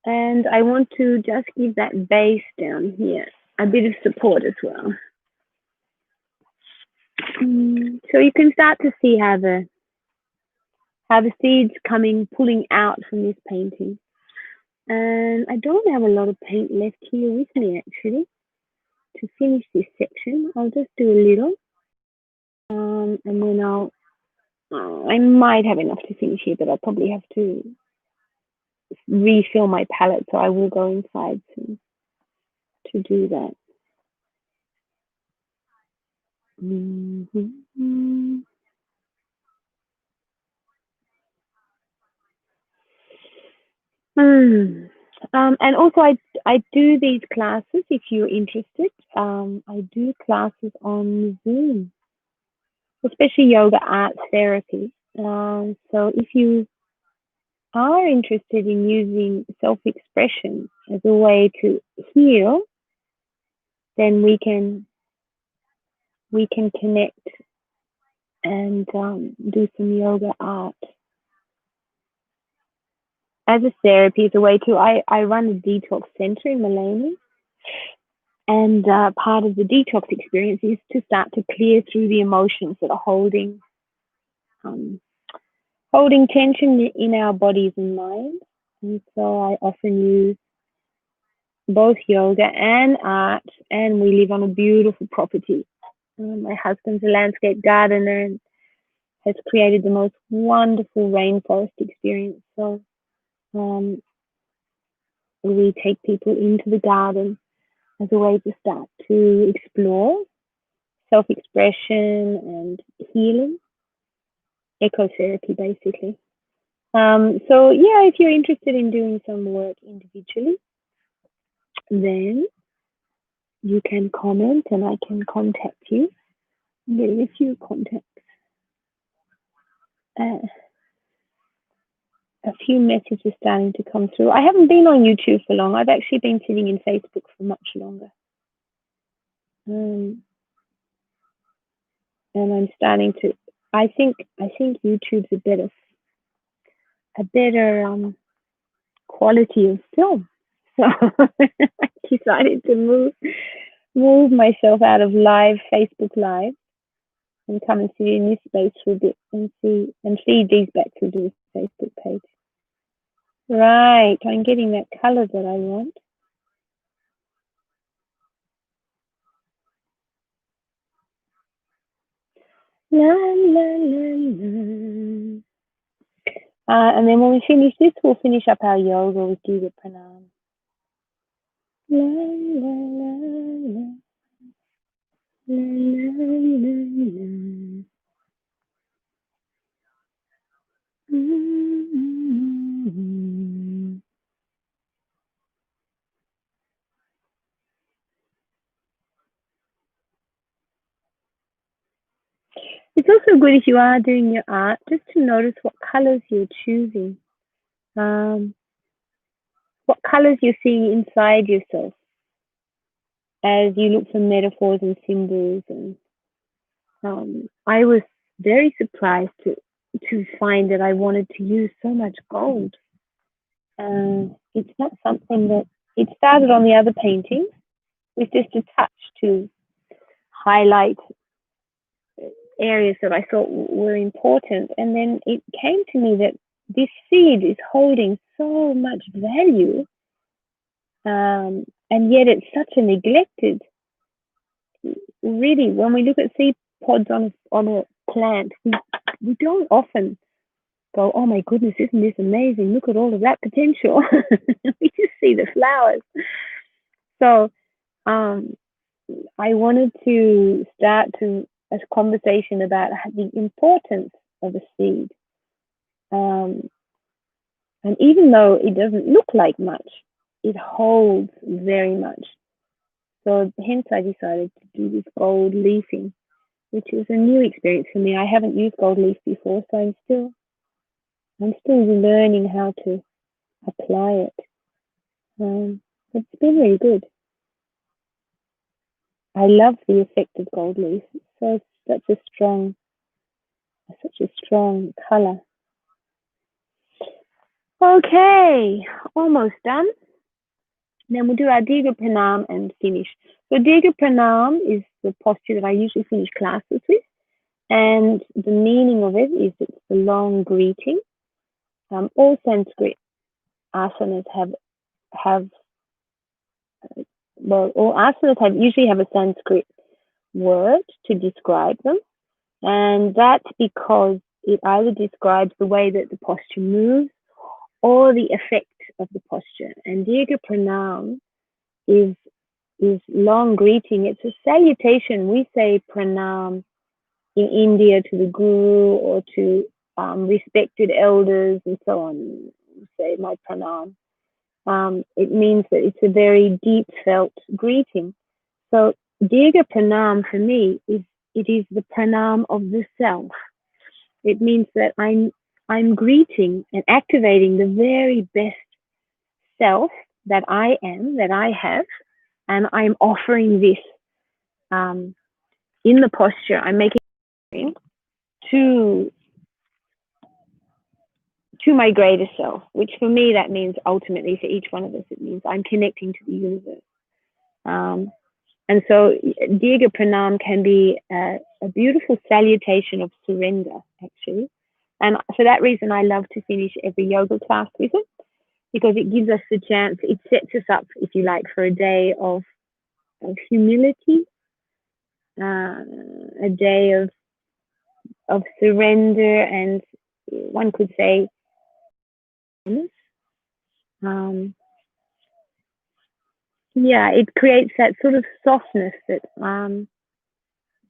And I want to just give that base down here a bit of support as well. So you can start to see how the seeds pulling out from this painting. And I don't have a lot of paint left here with me actually to finish this section. I'll just do a little, and then I might have enough to finish here, but I'll probably have to refill my palette, so I will go inside to do that. Mm-hmm. And also, I do these classes if you're interested. I do classes on Zoom, especially yoga art therapy. So if you are interested in using self-expression as a way to heal, then we can connect and do some yoga art as a therapy, as a way to. I run a detox center in Maloney, and part of the detox experience is to start to clear through the emotions that are um, holding tension in our bodies and minds. And so I often use both yoga and art, and we live on a beautiful property. My husband's a landscape gardener and has created the most wonderful rainforest experience. So um, we take people into the garden as a way to start to explore self-expression and healing, ecotherapy basically. So yeah, if you're interested in doing some work individually, then you can comment and I can contact you. There are a few contacts. A few messages starting to come through. I haven't been on YouTube for long. I've actually been sitting in Facebook for much longer. And I'm starting to. I think YouTube's a better quality of film. So I decided to move myself out of live Facebook Live and come and sit in this space for a bit and feed these back to the Facebook page. Right, I'm getting that color that I want. La, la, la, la. And then when we finish this, we'll finish up our yoga with Gita Pranam. La, la, la, la. La, la, la, la. Mm-hmm. also good if you are doing your art, just to notice what colors you're choosing, um, what colors you're seeing inside yourself as you look for metaphors and symbols. And I was very surprised to find that I wanted to use so much gold. It's not something that it started on the other paintings with just a touch to highlight areas that I thought were important. And then it came to me that this seed is holding so much value, and yet it's such a neglected. Really, when we look at seed pods on a plant, we don't often go, "Oh my goodness, isn't this amazing? Look at all of that potential." We just see the flowers. So I wanted to start a conversation about the importance of a seed. And even though it doesn't look like much, it holds very much. So hence I decided to do this gold leafing, which is a new experience for me. I haven't used gold leaf before, so I'm still learning how to apply it. It's been really good. I love the effect of gold leaf. So such a strong color. Okay, almost done. Then we'll do our Dirga Pranam and finish. So Dirga Pranam is the posture that I usually finish classes with, and the meaning of it is it's the long greeting. All Sanskrit asanas all asanas usually have a Sanskrit word to describe them, and that's because it either describes the way that the posture moves or the effect of the posture. And Dirga Pranam is long greeting. It's a salutation. We say pranam in India to the guru or to respected elders and so on. We say my pranam. It means that it's a very deep felt greeting. So Dirga Pranam for me is the pranam of the self. It means that I'm greeting and activating the very best self that I am, that I have, and I'm offering this in the posture. I'm making to my greater self, which for me that means ultimately for each one of us, it means I'm connecting to the universe. And so Dirga Pranam can be a beautiful salutation of surrender, actually. And for that reason, I love to finish every yoga class with it, because it gives us the chance, it sets us up, if you like, for a day of humility, a day of surrender, and one could say, it creates that sort of softness that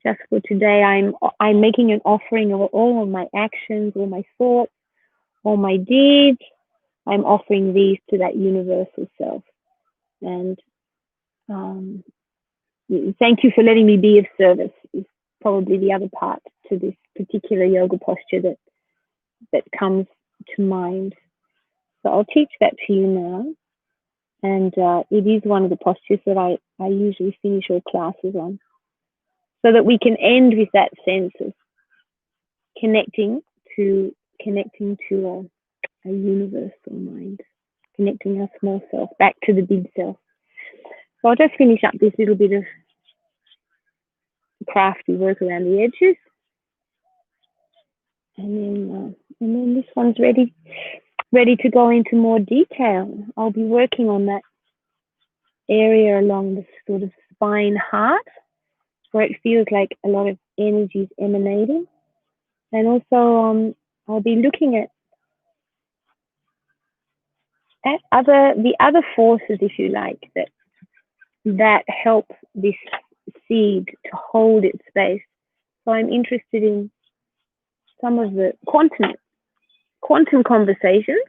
just for today, I'm making an offering of all of my actions, all my thoughts, all my deeds. I'm offering these to that universal self. And thank you for letting me be of service is probably the other part to this particular yoga posture that comes to mind. So I'll teach that to you now. And it is one of the postures that I usually finish all classes on, so that we can end with that sense of connecting to a universal mind, connecting our small self back to the big self. So I'll just finish up this little bit of crafty work around the edges, and then this one's ready to go into more detail. I'll be working on that area along the sort of spine heart, where it feels like a lot of energy is emanating. And also I'll be looking at the other forces, if you like, that help this seed to hold its space. So I'm interested in some of the quantum conversations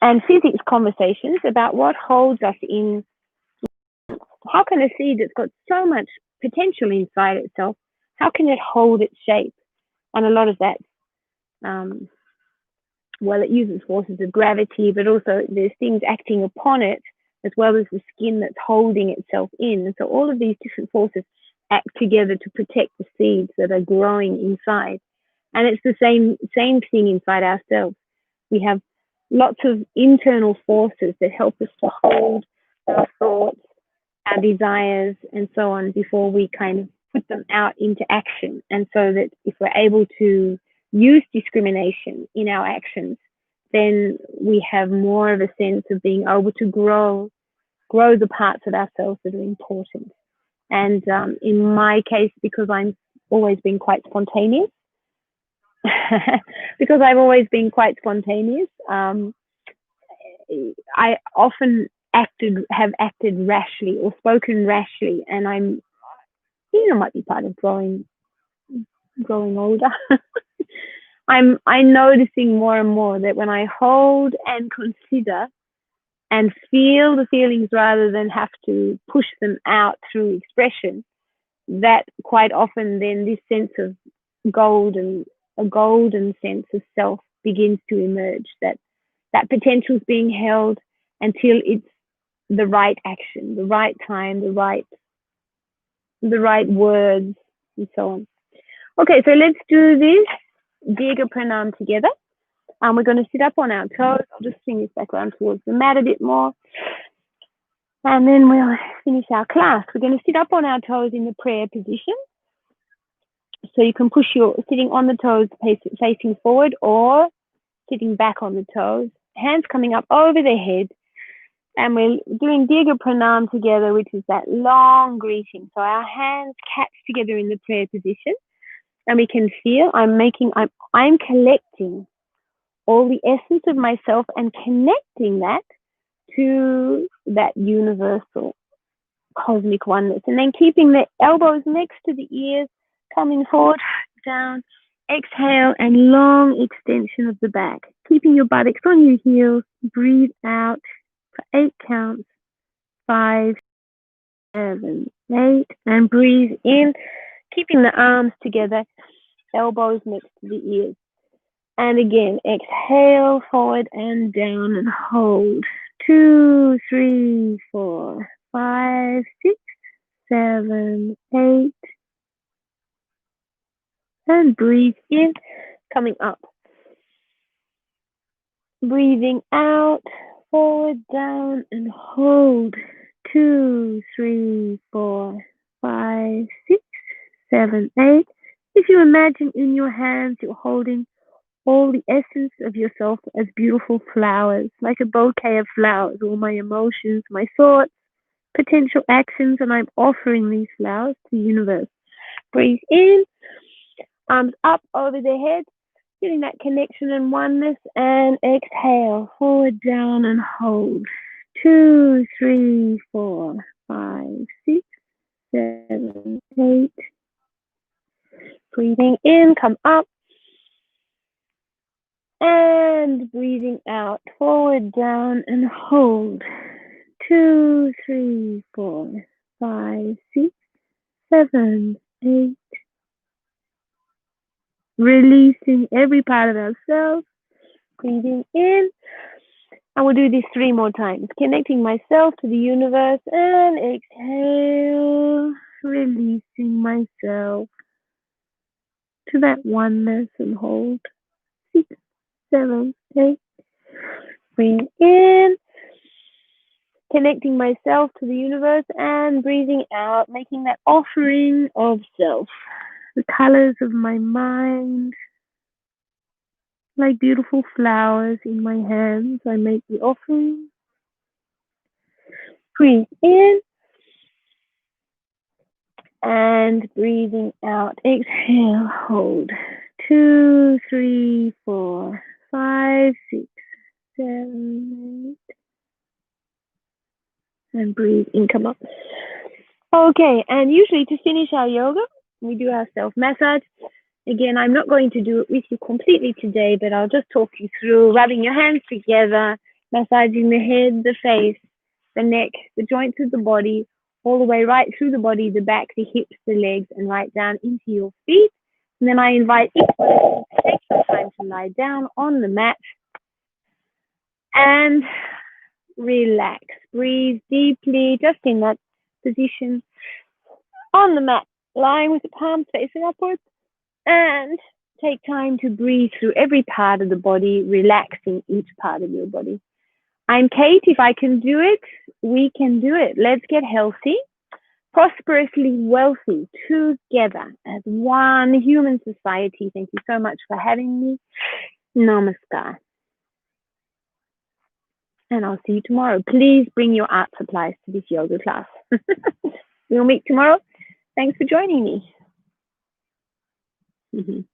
and physics conversations about what holds us in. How can a seed that's got so much potential inside itself, how can it hold its shape? And a lot of that, well, it uses forces of gravity, but also there's things acting upon it, as well as the skin that's holding itself in. And so all of these different forces act together to protect the seeds that are growing inside. And it's the same thing inside ourselves. We have lots of internal forces that help us to hold our thoughts, our desires, and so on before we kind of put them out into action. And so that if we're able to use discrimination in our actions, then we have more of a sense of being able to grow the parts of ourselves that are important. And in my case, because I'm always been quite spontaneous, because I've always been quite spontaneous, I often have acted rashly or spoken rashly, and might be part of growing older. I'm noticing more and more that when I hold and consider and feel the feelings rather than have to push them out through expression, that quite often then this sense of a golden sense of self begins to emerge, that potential is being held until it's the right action, the right time, the right words, and so on. Okay, so let's do this Dirga Pranam together. We're going to sit up on our toes. I'll just swing this back around towards the mat a bit more. And then we'll finish our class. We're going to sit up on our toes in the prayer position. So you can push your sitting on the toes facing forward or sitting back on the toes. Hands coming up over the head. And we're doing Dirga Pranam together, which is that long greeting. So our hands catch together in the prayer position. And we can feel I'm collecting all the essence of myself and connecting that to that universal cosmic oneness. And then keeping the elbows next to the ears, coming forward, down, exhale, and long extension of the back. Keeping your buttocks on your heels, breathe out for 8 counts, 5, 7, 8, and breathe in, keeping the arms together, elbows next to the ears. And again, exhale, forward and down, and hold. 2, 3, 4, 5, 6, 7, 8. And breathe in, coming up. Breathing out, forward, down, and hold. 2, 3, 4, 5, 6, 7, 8. If you imagine in your hands you're holding all the essence of yourself as beautiful flowers, like a bouquet of flowers, all my emotions, my thoughts, potential actions, and I'm offering these flowers to the universe. Breathe in, arms up over the head, feeling that connection and oneness, and exhale, forward, down, and hold. 2, 3, 4, 5, 6, 7, 8. Breathing in, come up. And breathing out, forward, down, and hold. 2, 3, 4, 5, 6, 7, 8. Releasing every part of ourselves. Breathing in. And we'll do this 3 more times. Connecting myself to the universe. And exhale. Releasing myself to that oneness and hold. 6, 7, 8. Breathe in. Connecting myself to the universe and breathing out, making that offering of self. The colors of my mind, like beautiful flowers in my hands, I make the offering. Breathe in and breathing out. Exhale, hold. 2, 3, 4, 5, 6, 7, 8. And breathe in, come up. Okay, and usually to finish our yoga, we do our self-massage. Again, I'm not going to do it with you completely today, but I'll just talk you through rubbing your hands together, massaging the head, the face, the neck, the joints of the body, all the way right through the body, the back, the hips, the legs, and right down into your feet. And then I invite each one of you to take some time to lie down on the mat and relax. Breathe deeply, just in that position on the mat, lying with the palms facing upwards, and take time to breathe through every part of the body, relaxing each part of your body. I'm Kate. If I can do it, we can do it. Let's get healthy, prosperously wealthy together as one human society. Thank you so much for having me. Namaskar. And I'll see you tomorrow. Please bring your art supplies to this yoga class. We'll meet tomorrow. Thanks for joining me.